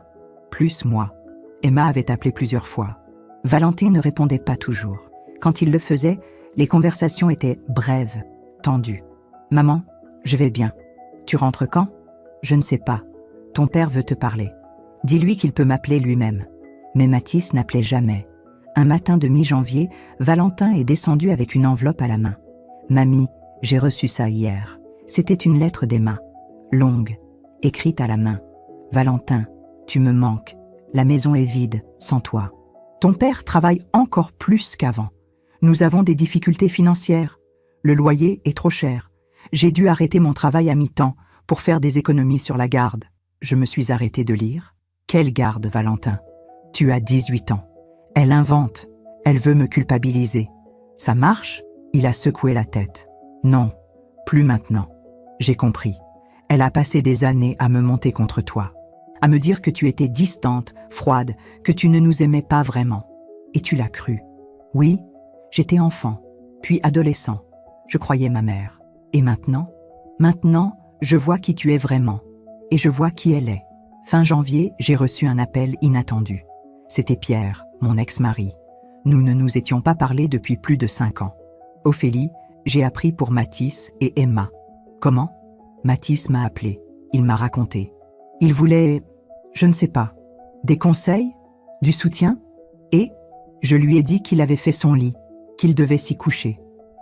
plus moi. Emma avait appelé plusieurs fois. Valentin ne répondait pas toujours. Quand il le faisait, les conversations étaient brèves, tendues. « Maman, je vais bien. Tu rentres quand ? Je ne sais pas. Ton père veut te parler. Dis-lui qu'il peut m'appeler lui-même. » Mais Mathis n'appelait jamais. Un matin de mi-janvier, Valentin est descendu avec une enveloppe à la main. « Mamie, j'ai reçu ça hier. C'était une lettre d'Emma. Longue, écrite à la main. Valentin, tu me manques. La maison est vide, sans toi. Ton père travaille encore plus qu'avant. Nous avons des difficultés financières. Le loyer est trop cher. J'ai dû arrêter mon travail à mi-temps pour faire des économies sur la garde. Je me suis arrêtée de lire. Quelle garde, Valentin ? Tu as 18 ans. Elle invente. Elle veut me culpabiliser. Ça marche ? Il a secoué la tête. Non, plus maintenant. J'ai compris. Elle a passé des années à me monter contre toi. À me dire que tu étais distante, froide, que tu ne nous aimais pas vraiment. Et tu l'as cru. Oui, j'étais enfant, puis adolescent. Je croyais ma mère. Et maintenant ? Maintenant, je vois qui tu es vraiment. Et je vois qui elle est. Fin janvier, j'ai reçu un appel inattendu. C'était Pierre, mon ex-mari. Nous ne nous étions pas parlé depuis plus de 5 ans. Ophélie, j'ai appris pour Mathis et Emma. Comment ? Mathis m'a appelé. Il m'a raconté. Il voulait, je ne sais pas, des conseils, du soutien, et je lui ai dit qu'il avait fait son lit, qu'il devait s'y coucher.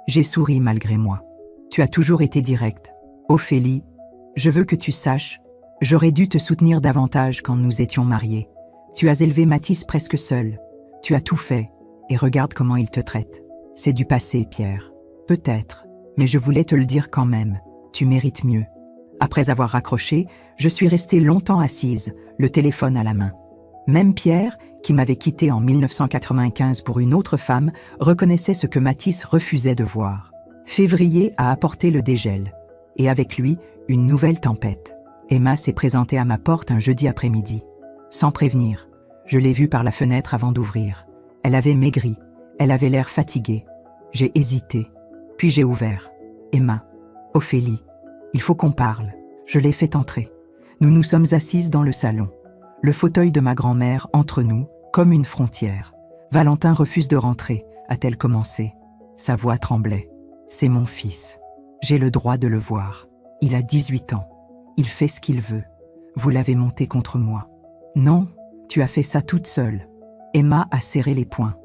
J'ai souri malgré moi. Tu as toujours été directe. Ophélie, je veux que tu saches, j'aurais dû te soutenir davantage quand nous étions mariés. Tu as élevé Mathis presque seul. Tu as tout fait, et regarde comment il te traite. C'est du passé, Pierre. Peut-être, mais je voulais te le dire quand même. Tu mérites mieux. Après avoir raccroché, je suis restée longtemps assise, le téléphone à la main. Même Pierre, qui m'avait quittée en 1995 pour une autre femme, reconnaissait ce que Mathis refusait de voir. Février a apporté le dégel. Et avec lui, une nouvelle tempête. Emma s'est présentée à ma porte un jeudi après-midi. Sans prévenir. Je l'ai vue par la fenêtre avant d'ouvrir. Elle avait maigri. Elle avait l'air fatiguée. J'ai hésité. Puis j'ai ouvert. Emma, Ophélie, il faut qu'on parle. Je l'ai fait entrer. Nous nous sommes assises dans le salon. Le fauteuil de ma grand-mère entre nous, comme une frontière. Valentin refuse de rentrer, a-t-elle commencé. Sa voix tremblait. C'est mon fils. J'ai le droit de le voir. Il a 18 ans. Il fait ce qu'il veut. Vous l'avez monté contre moi. Non, tu as fait ça toute seule. Emma a serré les poings.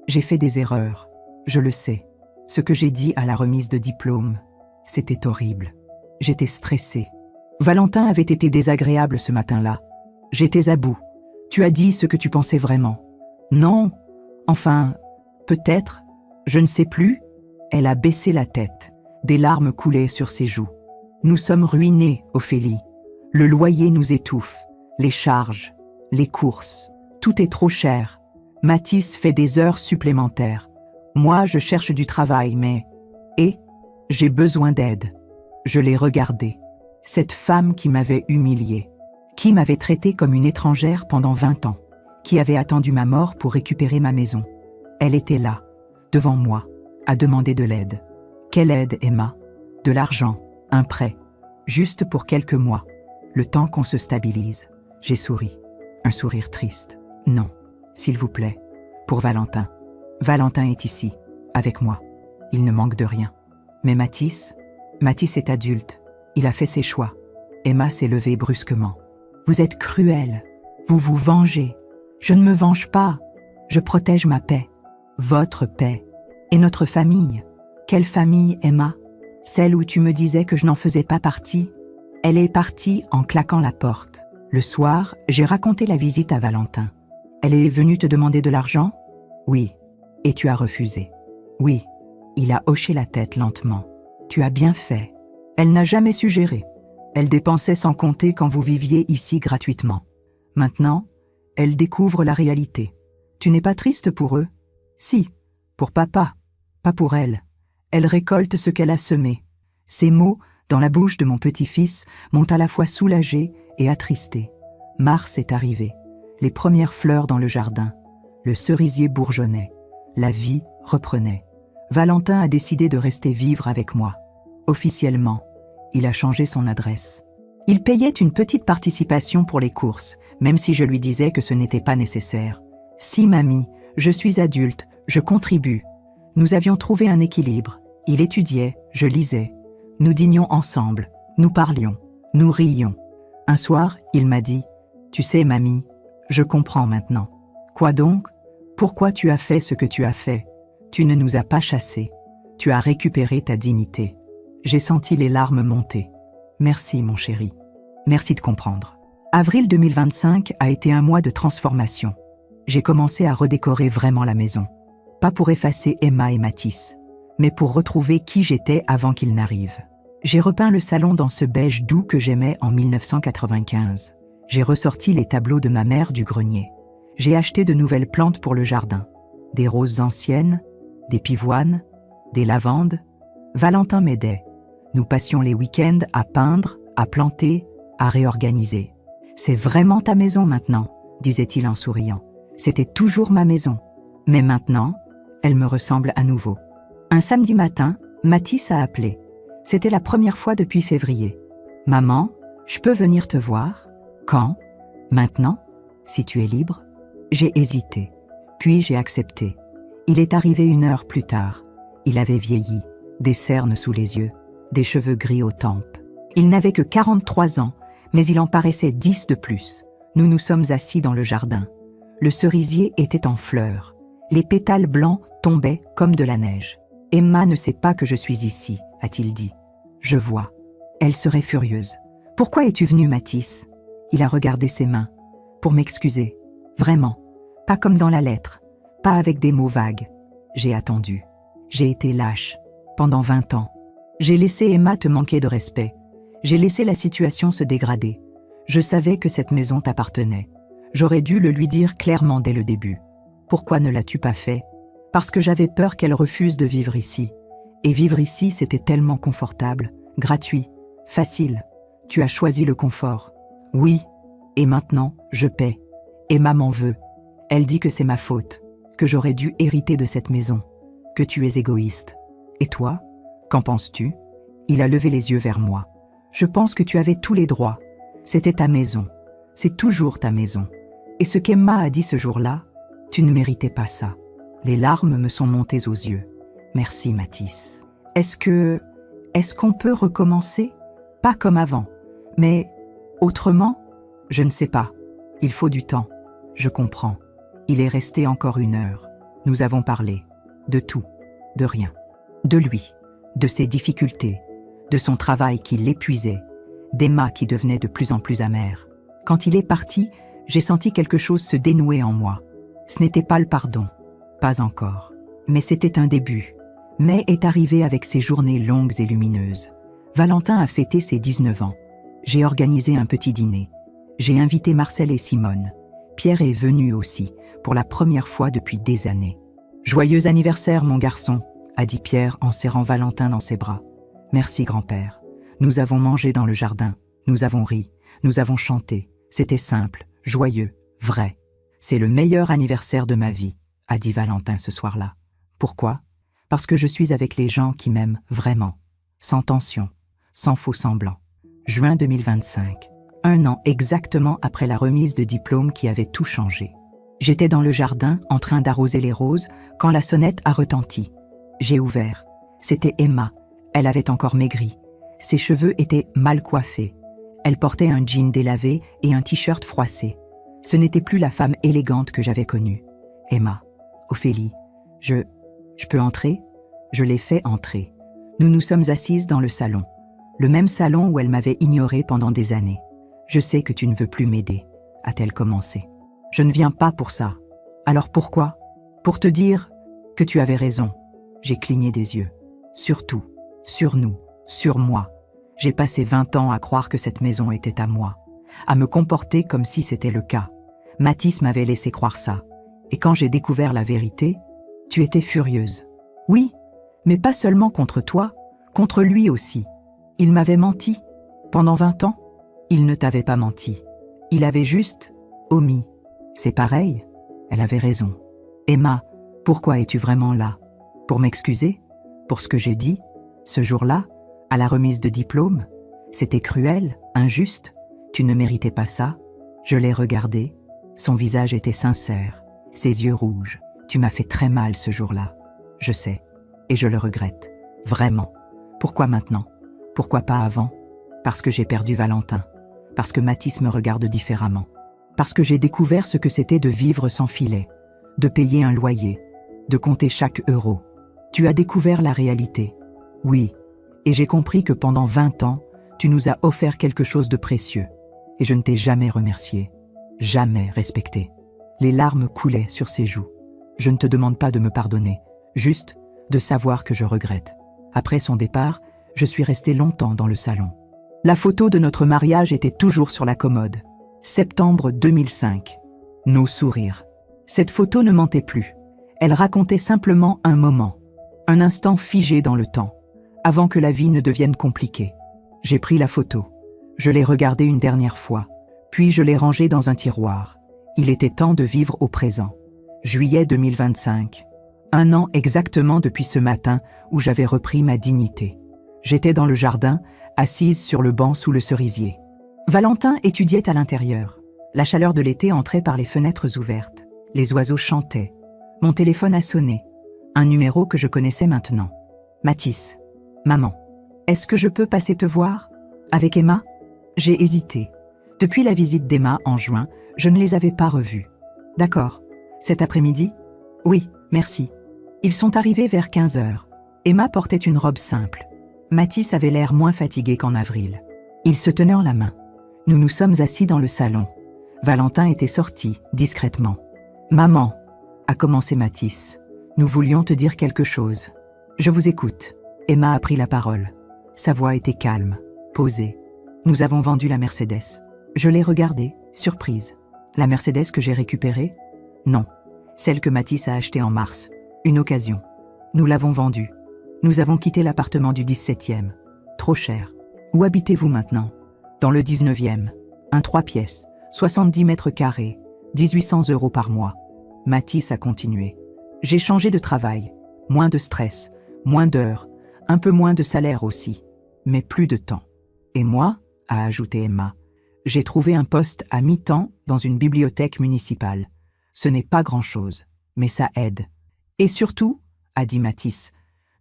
J'ai fait des erreurs. Je le sais. Ce que j'ai dit à la remise de diplôme, c'était horrible. J'étais stressée. Valentin avait été désagréable ce matin-là. J'étais à bout. Tu as dit ce que tu pensais vraiment. Non. Enfin, peut-être. Je ne sais plus. Elle a baissé la tête. Des larmes coulaient sur ses joues. Nous sommes ruinés, Ophélie. Le loyer nous étouffe. Les charges, les courses. Tout est trop cher. Mathis fait des heures supplémentaires. Moi, je cherche du travail, mais... Et j'ai besoin d'aide. Je l'ai regardée. Cette femme qui m'avait humiliée. Qui m'avait traitée comme une étrangère pendant 20 ans. Qui avait attendu ma mort pour récupérer ma maison. Elle était là, devant moi, à demander de l'aide. Quelle aide, Emma? De l'argent, un prêt. Juste pour quelques mois. Le temps qu'on se stabilise. J'ai souri. Un sourire triste. Non, s'il vous plaît. Pour Valentin. Valentin est ici, avec moi. Il ne manque de rien. Mais Mathis est adulte. Il a fait ses choix. Emma s'est levée brusquement. Vous êtes cruel. Vous vous vengez. Je ne me venge pas. Je protège ma paix. Votre paix. Et notre famille. Quelle famille, Emma? Celle où tu me disais que je n'en faisais pas partie? Elle est partie en claquant la porte. Le soir, j'ai raconté la visite à Valentin. Elle est venue te demander de l'argent? Oui. Et tu as refusé? Oui. Il a hoché la tête lentement. Tu as bien fait. Elle n'a jamais su gérer. Elle dépensait sans compter quand vous viviez ici gratuitement. Maintenant, elle découvre la réalité. Tu n'es pas triste pour eux? Si, pour papa, pas pour elle. Elle récolte ce qu'elle a semé. Ces mots, dans la bouche de mon petit-fils, m'ont à la fois soulagé et attristé. Mars est arrivé. Les premières fleurs dans le jardin. Le cerisier bourgeonnait. La vie reprenait. Valentin a décidé de rester vivre avec moi. Officiellement, il a changé son adresse. Il payait une petite participation pour les courses, même si je lui disais que ce n'était pas nécessaire. Si, mamie, je suis adulte, je contribue. Nous avions trouvé un équilibre. Il étudiait, je lisais. Nous dînions ensemble, nous parlions, nous riions. Un soir, il m'a dit « Tu sais, mamie, je comprends maintenant. » Quoi donc? Pourquoi tu as fait ce que tu as fait? Tu ne nous as pas chassés. Tu as récupéré ta dignité. J'ai senti les larmes monter. Merci, mon chéri. Merci de comprendre. Avril 2025 a été un mois de transformation. J'ai commencé à redécorer vraiment la maison. Pas pour effacer Emma et Mathis, mais pour retrouver qui j'étais avant qu'ils n'arrivent. J'ai repeint le salon dans ce beige doux que j'aimais en 1995. J'ai ressorti les tableaux de ma mère du grenier. J'ai acheté de nouvelles plantes pour le jardin. Des roses anciennes, des pivoines, des lavandes. Valentin m'aidait. Nous passions les week-ends à peindre, à planter, à réorganiser. « C'est vraiment ta maison maintenant », disait-il en souriant. C'était toujours ma maison. Mais maintenant, elle me ressemble à nouveau. Un samedi matin, Mathis a appelé. C'était la première fois depuis février. « Maman, je peux venir te voir? Quand? Maintenant? Si tu es libre ?» J'ai hésité. Puis j'ai accepté. Il est arrivé 1 heure plus tard. Il avait vieilli, des cernes sous les yeux, des cheveux gris aux tempes. Il n'avait que 43 ans, mais il en paraissait 10 de plus. Nous nous sommes assis dans le jardin. Le cerisier était en fleurs. Les pétales blancs tombaient comme de la neige. « Emma ne sait pas que je suis ici », a-t-il dit. « Je vois. Elle serait furieuse. Pourquoi es-tu venu, Mathis ?» Il a regardé ses mains. « Pour m'excuser. Vraiment. Pas comme dans la lettre. Pas avec des mots vagues. J'ai attendu. J'ai été lâche. Pendant 20 ans. J'ai laissé Emma te manquer de respect. J'ai laissé la situation se dégrader. Je savais que cette maison t'appartenait. J'aurais dû le lui dire clairement dès le début. Pourquoi ne l'as-tu pas fait? Parce que j'avais peur qu'elle refuse de vivre ici. Et vivre ici, c'était tellement confortable, gratuit, facile. Tu as choisi le confort. Oui. Et maintenant, je paie. Emma m'en veut. Elle dit que c'est ma faute, que j'aurais dû hériter de cette maison, que tu es égoïste. Et toi? Qu'en penses-tu ? Il a levé les yeux vers moi. Je pense que tu avais tous les droits. C'était ta maison. C'est toujours ta maison. Et ce qu'Emma a dit ce jour-là, tu ne méritais pas ça. Les larmes me sont montées aux yeux. Merci, Mathis. Est-ce qu'on peut recommencer ? Pas comme avant, mais autrement ? Je ne sais pas. Il faut du temps. Je comprends. Il est resté encore 1 heure. Nous avons parlé. De tout. De rien. De lui. De ses difficultés. De son travail qui l'épuisait. D'Emma qui devenait de plus en plus amère. Quand il est parti, j'ai senti quelque chose se dénouer en moi. Ce n'était pas le pardon. Pas encore. Mais c'était un début. Mai est arrivé avec ses journées longues et lumineuses. Valentin a fêté ses 19 ans. J'ai organisé un petit dîner. J'ai invité Marcel et Simone. Pierre est venu aussi, pour la première fois depuis des années. « Joyeux anniversaire, mon garçon !» a dit Pierre en serrant Valentin dans ses bras. « Merci, grand-père. Nous avons mangé dans le jardin. Nous avons ri. Nous avons chanté. C'était simple, joyeux, vrai. C'est le meilleur anniversaire de ma vie, a dit Valentin ce soir-là. Pourquoi ? Parce que je suis avec les gens qui m'aiment vraiment. Sans tension, sans faux semblant. Juin 2025. 1 an exactement après la remise de diplôme qui avait tout changé. J'étais dans le jardin, en train d'arroser les roses, quand la sonnette a retenti. J'ai ouvert. C'était Emma. Elle avait encore maigri. Ses cheveux étaient mal coiffés. Elle portait un jean délavé et un t-shirt froissé. Ce n'était plus la femme élégante que j'avais connue. Emma. Ophélie. Je peux entrer ? Je l'ai fait entrer. Nous nous sommes assises dans le salon. Le même salon où elle m'avait ignorée pendant des années. « Je sais que tu ne veux plus m'aider », a-t-elle commencé. « Je ne viens pas pour ça. Alors pourquoi ? Pour te dire que tu avais raison. » J'ai cligné des yeux. Sur tout, sur nous, sur moi. J'ai passé 20 ans à croire que cette maison était à moi, à me comporter comme si c'était le cas. Mathis m'avait laissé croire ça. Et quand j'ai découvert la vérité, tu étais furieuse. Oui, mais pas seulement contre toi, contre lui aussi. Il m'avait menti. Pendant 20 ans, il ne t'avait pas menti. Il avait juste omis. C'est pareil, elle avait raison. Emma, pourquoi es-tu vraiment là ? Pour m'excuser ? Pour ce que j'ai dit ? Ce jour-là, à la remise de diplôme ? C'était cruel, injuste. Tu ne méritais pas ça. Je l'ai regardé. Son visage était sincère, ses yeux rouges. Tu m'as fait très mal ce jour-là. Je sais. Et je le regrette. Vraiment. Pourquoi maintenant ? Pourquoi pas avant ? Parce que j'ai perdu Valentin. Parce que Mathis me regarde différemment. Parce que j'ai découvert ce que c'était de vivre sans filet, de payer un loyer, de compter chaque euro. Tu as découvert la réalité. Oui. Et j'ai compris que pendant 20 ans, tu nous as offert quelque chose de précieux. Et je ne t'ai jamais remercié. Jamais respecté. Les larmes coulaient sur ses joues. Je ne te demande pas de me pardonner, juste de savoir que je regrette. Après son départ, je suis restée longtemps dans le salon. La photo de notre mariage était toujours sur la commode. Septembre 2005. Nos sourires. Cette photo ne mentait plus. Elle racontait simplement un moment, un instant figé dans le temps, avant que la vie ne devienne compliquée. J'ai pris la photo. Je l'ai regardée une dernière fois, puis je l'ai rangée dans un tiroir. Il était temps de vivre au présent. Juillet 2025. 1 an exactement depuis ce matin où j'avais repris ma dignité. J'étais dans le jardin, assise sur le banc sous le cerisier. Valentin étudiait à l'intérieur. La chaleur de l'été entrait par les fenêtres ouvertes. Les oiseaux chantaient. Mon téléphone a sonné. Un numéro que je connaissais maintenant. Mathis. Maman. Est-ce que je peux passer te voir ? Avec Emma ? J'ai hésité. Depuis la visite d'Emma en juin, je ne les avais pas revus. D'accord. Cet après-midi ? Oui, merci. Ils sont arrivés vers 15 heures. Emma portait une robe simple. Mathis avait l'air moins fatigué qu'en avril. Ils se tenaient en la main. Nous nous sommes assis dans le salon. Valentin était sorti, discrètement. « Maman !» a commencé Mathis. « Nous voulions te dire quelque chose. » « Je vous écoute. » Emma a pris la parole. Sa voix était calme, posée. « Nous avons vendu la Mercedes. » Je l'ai regardée, surprise. « La Mercedes que j'ai récupérée ? » Non. Celle que Mathis a achetée en mars. Une occasion. Nous l'avons vendue. Nous avons quitté l'appartement du 17e. Trop cher. Où habitez-vous maintenant ? Dans le 19e. Un 3 pièces, 70 mètres carrés, 1800 € par mois. Mathis a continué. J'ai changé de travail. Moins de stress, moins d'heures, Un peu moins de salaire aussi, mais plus de temps. Et moi, a ajouté Emma, j'ai trouvé un poste à mi-temps dans une bibliothèque municipale. Ce n'est pas grand-chose, mais ça aide. Et surtout, a dit Mathis,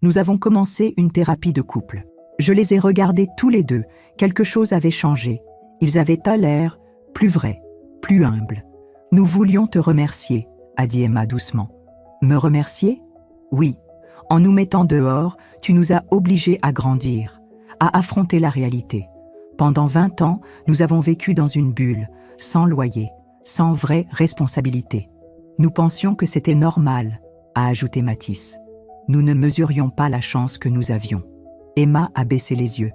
nous avons commencé une thérapie de couple. Je les ai regardés tous les deux, quelque chose avait changé. Ils avaient l'air plus vrais, plus humbles. Nous voulions te remercier, a dit Emma doucement. Me remercier? Oui. En nous mettant dehors, tu nous as obligés à grandir, à affronter la réalité. Pendant 20 ans, nous avons vécu dans une bulle, sans loyer, sans vraie responsabilité. Nous pensions que c'était normal, a ajouté Mathis. Nous ne mesurions pas la chance que nous avions. Emma a baissé les yeux.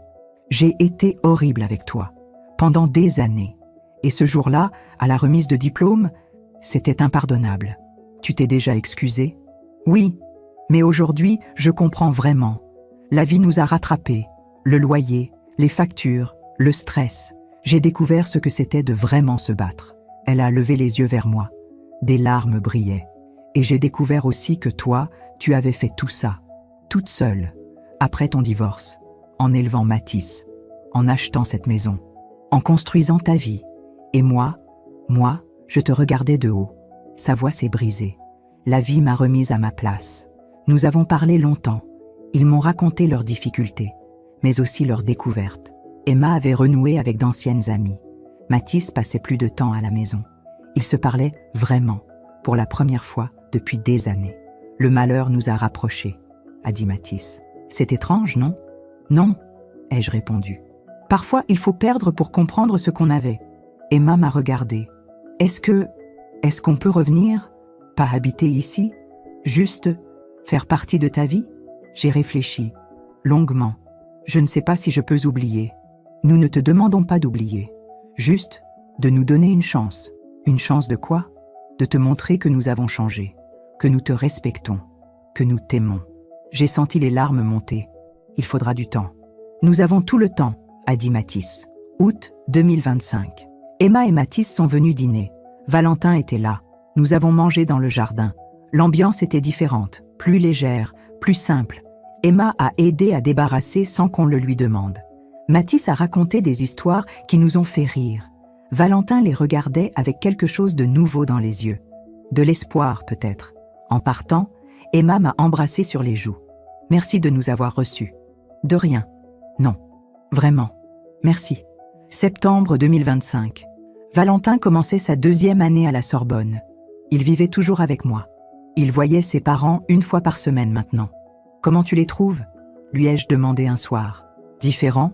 J'ai été horrible avec toi, pendant des années. Et ce jour-là, à la remise de diplôme, c'était impardonnable. Tu t'es déjà excusée? Oui, mais aujourd'hui, je comprends vraiment. La vie nous a rattrapés. Le loyer, les factures, le stress. J'ai découvert ce que c'était de vraiment se battre. Elle a levé les yeux vers moi. Des larmes brillaient. Et j'ai découvert aussi que toi, tu avais fait tout ça, toute seule, après ton divorce, en élevant Mathis, en achetant cette maison, en construisant ta vie. Et moi, je te regardais de haut. Sa voix s'est brisée. La vie m'a remise à ma place. Nous avons parlé longtemps. Ils m'ont raconté leurs difficultés, mais aussi leurs découvertes. Emma avait renoué avec d'anciennes amies. Mathis passait plus de temps à la maison. Ils se parlaient vraiment, pour la première fois depuis des années. Le malheur nous a rapprochés, a dit Mathis. C'est étrange, non? Non, ai-je répondu. Parfois, il faut perdre pour comprendre ce qu'on avait. Emma m'a regardée. Est-ce qu'on peut revenir? Pas habiter ici? Juste faire partie de ta vie? J'ai réfléchi, longuement. Je ne sais pas si je peux oublier. Nous ne te demandons pas d'oublier. Juste de nous donner une chance. Une chance de quoi? De te montrer que nous avons changé, que nous te respectons, que nous t'aimons. J'ai senti les larmes monter. Il faudra du temps. Nous avons tout le temps, a dit Mathis. Août 2025. Emma et Mathis sont venus dîner. Valentin était là. Nous avons mangé dans le jardin. L'ambiance était différente, plus légère, plus simple. Emma a aidé à débarrasser sans qu'on le lui demande. Mathis a raconté des histoires qui nous ont fait rire. Valentin les regardait avec quelque chose de nouveau dans les yeux. De l'espoir, peut-être. En partant, Emma m'a embrassé sur les joues. Merci de nous avoir reçus. De rien. Non. Vraiment. Merci. Septembre 2025. Valentin commençait sa 2e année à la Sorbonne. Il vivait toujours avec moi. Il voyait ses parents une fois par semaine maintenant. Comment tu les trouves? Lui ai-je demandé un soir. Différent?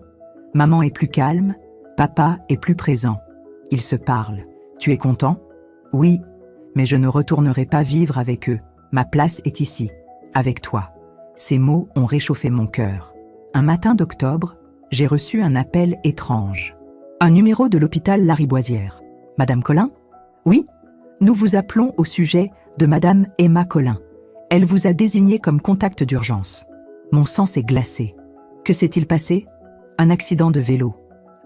Maman est plus calme, papa est plus présent. Ils se parlent. Tu es content? Oui, mais je ne retournerai pas vivre avec eux. Ma place est ici, avec toi. Ces mots ont réchauffé mon cœur. Un matin d'octobre, j'ai reçu un appel étrange. Un numéro de l'hôpital Lariboisière. Madame Collin? Oui, nous vous appelons au sujet de Madame Emma Collin. Elle vous a désigné comme contact d'urgence. Mon sang s'est glacé. Que s'est-il passé? Un accident de vélo.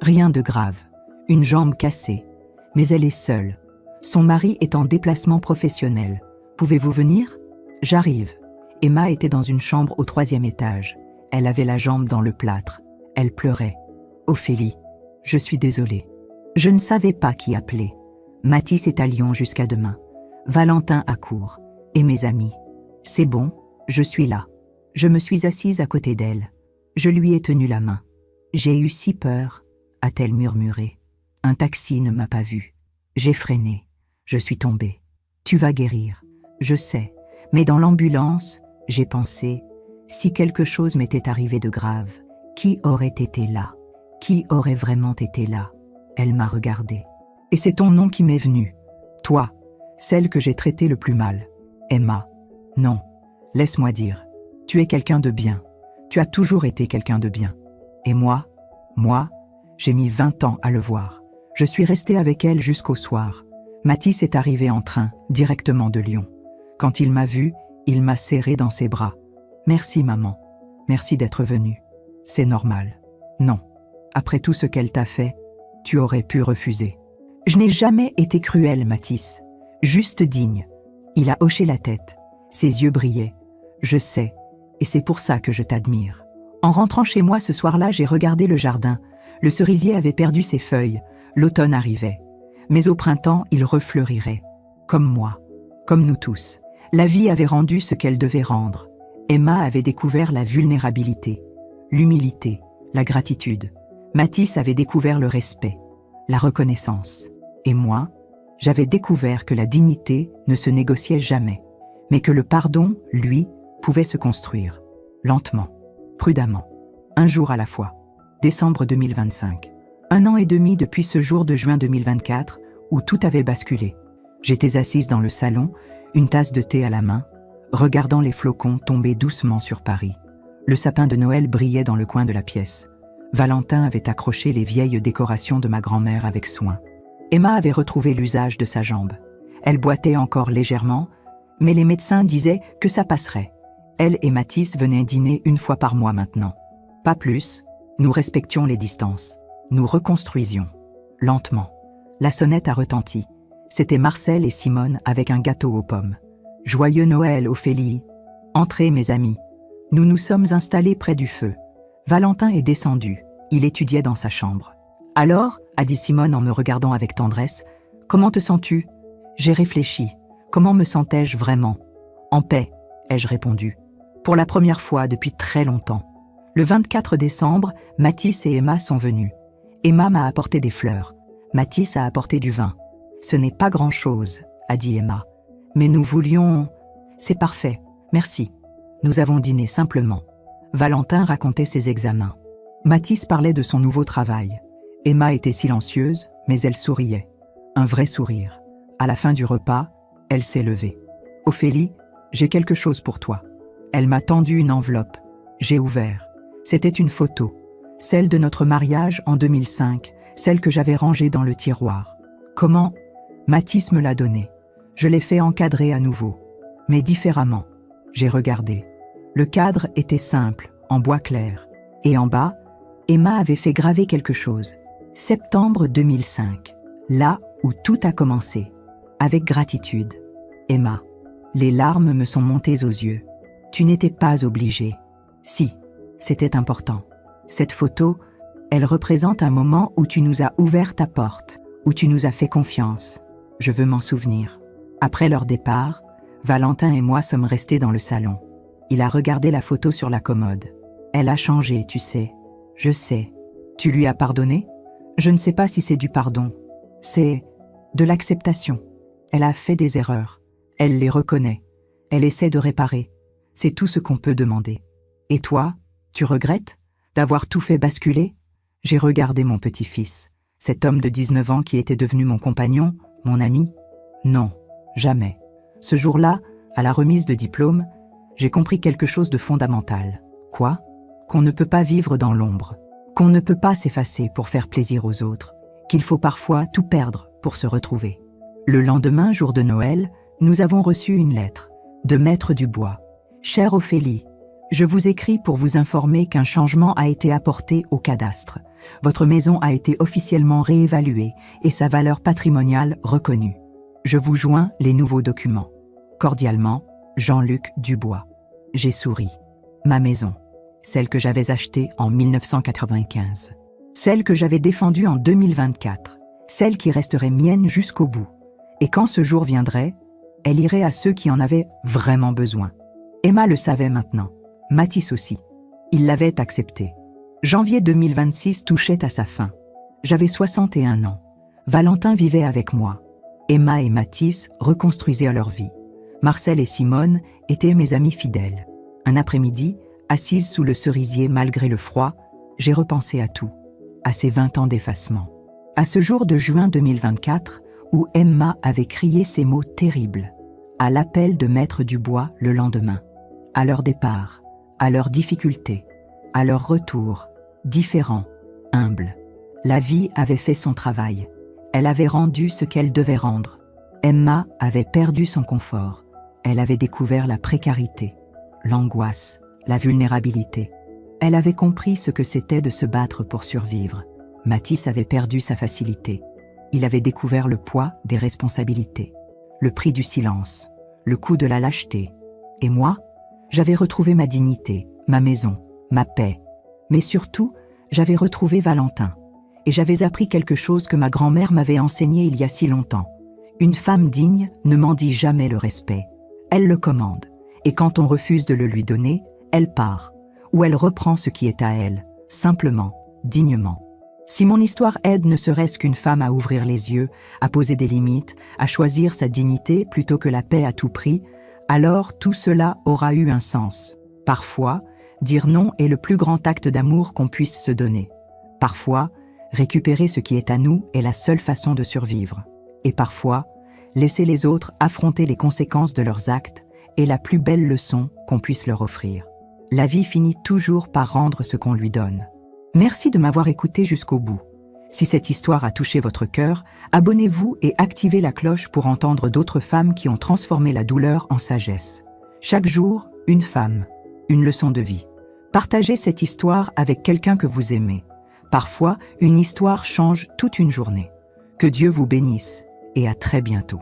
Rien de grave. Une jambe cassée. Mais elle est seule. Son mari est en déplacement professionnel. Pouvez-vous venir? J'arrive. Emma était dans une chambre au 3e étage. Elle avait la jambe dans le plâtre. Elle pleurait. Ophélie, je suis désolée. Je ne savais pas qui appeler. Mathis est à Lyon jusqu'à demain. Valentin à Court. Et mes amis. C'est bon, je suis là. Je me suis assise à côté d'elle. Je lui ai tenu la main. J'ai eu si peur, a-t-elle murmuré. Un taxi ne m'a pas vue. J'ai freiné. Je suis tombée. Tu vas guérir. Je sais. Mais dans l'ambulance, j'ai pensé, si quelque chose m'était arrivé de grave, qui aurait été là? Qui aurait vraiment été là? Elle m'a regardée. Et c'est ton nom qui m'est venu. Toi, celle que j'ai traitée le plus mal. Emma. Non. Laisse-moi dire. Tu es quelqu'un de bien. Tu as toujours été quelqu'un de bien. Et moi, j'ai mis 20 ans à le voir. Je suis restée avec elle jusqu'au soir. Mathis est arrivé en train, directement de Lyon. Quand il m'a vue, il m'a serrée dans ses bras. Merci maman. Merci d'être venue. C'est normal. Non. Après tout ce qu'elle t'a fait, tu aurais pu refuser. Je n'ai jamais été cruelle, Mathis. Juste digne. Il a hoché la tête. Ses yeux brillaient. Je sais, et c'est pour ça que je t'admire. En rentrant chez moi ce soir-là, j'ai regardé le jardin. Le cerisier avait perdu ses feuilles. L'automne arrivait. Mais au printemps, il refleurirait. Comme moi. Comme nous tous. La vie avait rendu ce qu'elle devait rendre. Emma avait découvert la vulnérabilité, l'humilité, la gratitude. Mathis avait découvert le respect, la reconnaissance. Et moi, j'avais découvert que la dignité ne se négociait jamais, mais que le pardon, lui, pouvait se construire. Lentement, prudemment, un jour à la fois. Décembre 2025. 1 an et demi depuis ce jour de juin 2024 où tout avait basculé. J'étais assise dans le salon, une tasse de thé à la main, regardant les flocons tomber doucement sur Paris. Le sapin de Noël brillait dans le coin de la pièce. Valentin avait accroché les vieilles décorations de ma grand-mère avec soin. Emma avait retrouvé l'usage de sa jambe. Elle boitait encore légèrement, mais les médecins disaient que ça passerait. Elle et Mathis venaient dîner 1 fois par mois maintenant. Pas plus, nous respections les distances. Nous reconstruisions. Lentement. La sonnette a retenti. C'était Marcel et Simone avec un gâteau aux pommes. Joyeux Noël, Ophélie. Entrez, mes amis. Nous nous sommes installés près du feu. Valentin est descendu. Il étudiait dans sa chambre. Alors, a dit Simone en me regardant avec tendresse, comment te sens-tu? J'ai réfléchi. Comment me sentais-je vraiment? En paix, ai-je répondu. Pour la première fois depuis très longtemps. Le 24 décembre, Mathis et Emma sont venus. Emma m'a apporté des fleurs. Mathis a apporté du vin. Ce n'est pas grand-chose, a dit Emma. Mais nous voulions... C'est parfait, merci. Nous avons dîné simplement. Valentin racontait ses examens. Mathis parlait de son nouveau travail. Emma était silencieuse, mais elle souriait. Un vrai sourire. À la fin du repas, elle s'est levée. « Ophélie, j'ai quelque chose pour toi. » Elle m'a tendu une enveloppe. J'ai ouvert. C'était une photo. Celle de notre mariage en 2005, celle que j'avais rangée dans le tiroir. Comment? Mathis me l'a donnée. Je l'ai fait encadrer à nouveau. Mais différemment. J'ai regardé. Le cadre était simple, en bois clair. Et en bas, Emma avait fait graver quelque chose. Septembre 2005. Là où tout a commencé. Avec gratitude. Emma. Les larmes me sont montées aux yeux. Tu n'étais pas obligée. Si, c'était important. Cette photo, elle représente un moment où tu nous as ouvert ta porte, où tu nous as fait confiance. Je veux m'en souvenir. Après leur départ, Valentin et moi sommes restés dans le salon. Il a regardé la photo sur la commode. Elle a changé, tu sais. Je sais. Tu lui as pardonné? Je ne sais pas si c'est du pardon. C'est de l'acceptation. Elle a fait des erreurs. Elle les reconnaît. Elle essaie de réparer. C'est tout ce qu'on peut demander. Et toi, tu regrettes d'avoir tout fait basculer? J'ai regardé mon petit-fils, cet homme de 19 ans qui était devenu mon compagnon, mon ami. Non, jamais. Ce jour-là, à la remise de diplôme, j'ai compris quelque chose de fondamental. Quoi? Qu'on ne peut pas vivre dans l'ombre, qu'on ne peut pas s'effacer pour faire plaisir aux autres, qu'il faut parfois tout perdre pour se retrouver. Le lendemain, jour de Noël, nous avons reçu une lettre de Maître Dubois. Chère Ophélie, je vous écris pour vous informer qu'un changement a été apporté au cadastre. Votre maison a été officiellement réévaluée et sa valeur patrimoniale reconnue. Je vous joins les nouveaux documents. Cordialement, Jean-Luc Dubois. J'ai souri. Ma maison, celle que j'avais achetée en 1995, celle que j'avais défendue en 2024, celle qui resterait mienne jusqu'au bout. Et quand ce jour viendrait, elle irait à ceux qui en avaient vraiment besoin. Emma le savait maintenant. Mathis aussi. Il l'avait accepté. Janvier 2026 touchait à sa fin. J'avais 61 ans. Valentin vivait avec moi. Emma et Mathis reconstruisaient leur vie. Marcel et Simone étaient mes amis fidèles. Un après-midi, assise sous le cerisier malgré le froid, j'ai repensé à tout. À ces 20 ans d'effacement. À ce jour de juin 2024, où Emma avait crié ces mots terribles. À l'appel de Maître Dubois le lendemain. À leur départ, à leurs difficultés, à leur retour, différents, humbles. La vie avait fait son travail. Elle avait rendu ce qu'elle devait rendre. Emma avait perdu son confort. Elle avait découvert la précarité, l'angoisse, la vulnérabilité. Elle avait compris ce que c'était de se battre pour survivre. Mathis avait perdu sa facilité. Il avait découvert le poids des responsabilités, le prix du silence, le coût de la lâcheté. Et moi, j'avais retrouvé ma dignité, ma maison, ma paix, Mais surtout, j'avais retrouvé Valentin. Et j'avais appris quelque chose que ma grand-mère m'avait enseigné il y a si longtemps. Une femme digne ne mendie jamais le respect. Elle le commande. Et quand on refuse de le lui donner, elle part. Ou elle reprend ce qui est à elle, simplement, dignement. Si mon histoire aide ne serait-ce qu'une femme à ouvrir les yeux, à poser des limites, à choisir sa dignité plutôt que la paix à tout prix, alors tout cela aura eu un sens. Parfois, dire non est le plus grand acte d'amour qu'on puisse se donner. Parfois, récupérer ce qui est à nous est la seule façon de survivre. Et parfois, laisser les autres affronter les conséquences de leurs actes est la plus belle leçon qu'on puisse leur offrir. La vie finit toujours par rendre ce qu'on lui donne. Merci de m'avoir écouté jusqu'au bout. Si cette histoire a touché votre cœur, abonnez-vous et activez la cloche pour entendre d'autres femmes qui ont transformé la douleur en sagesse. Chaque jour, une femme, une leçon de vie. Partagez cette histoire avec quelqu'un que vous aimez. Parfois, une histoire change toute une journée. Que Dieu vous bénisse et à très bientôt.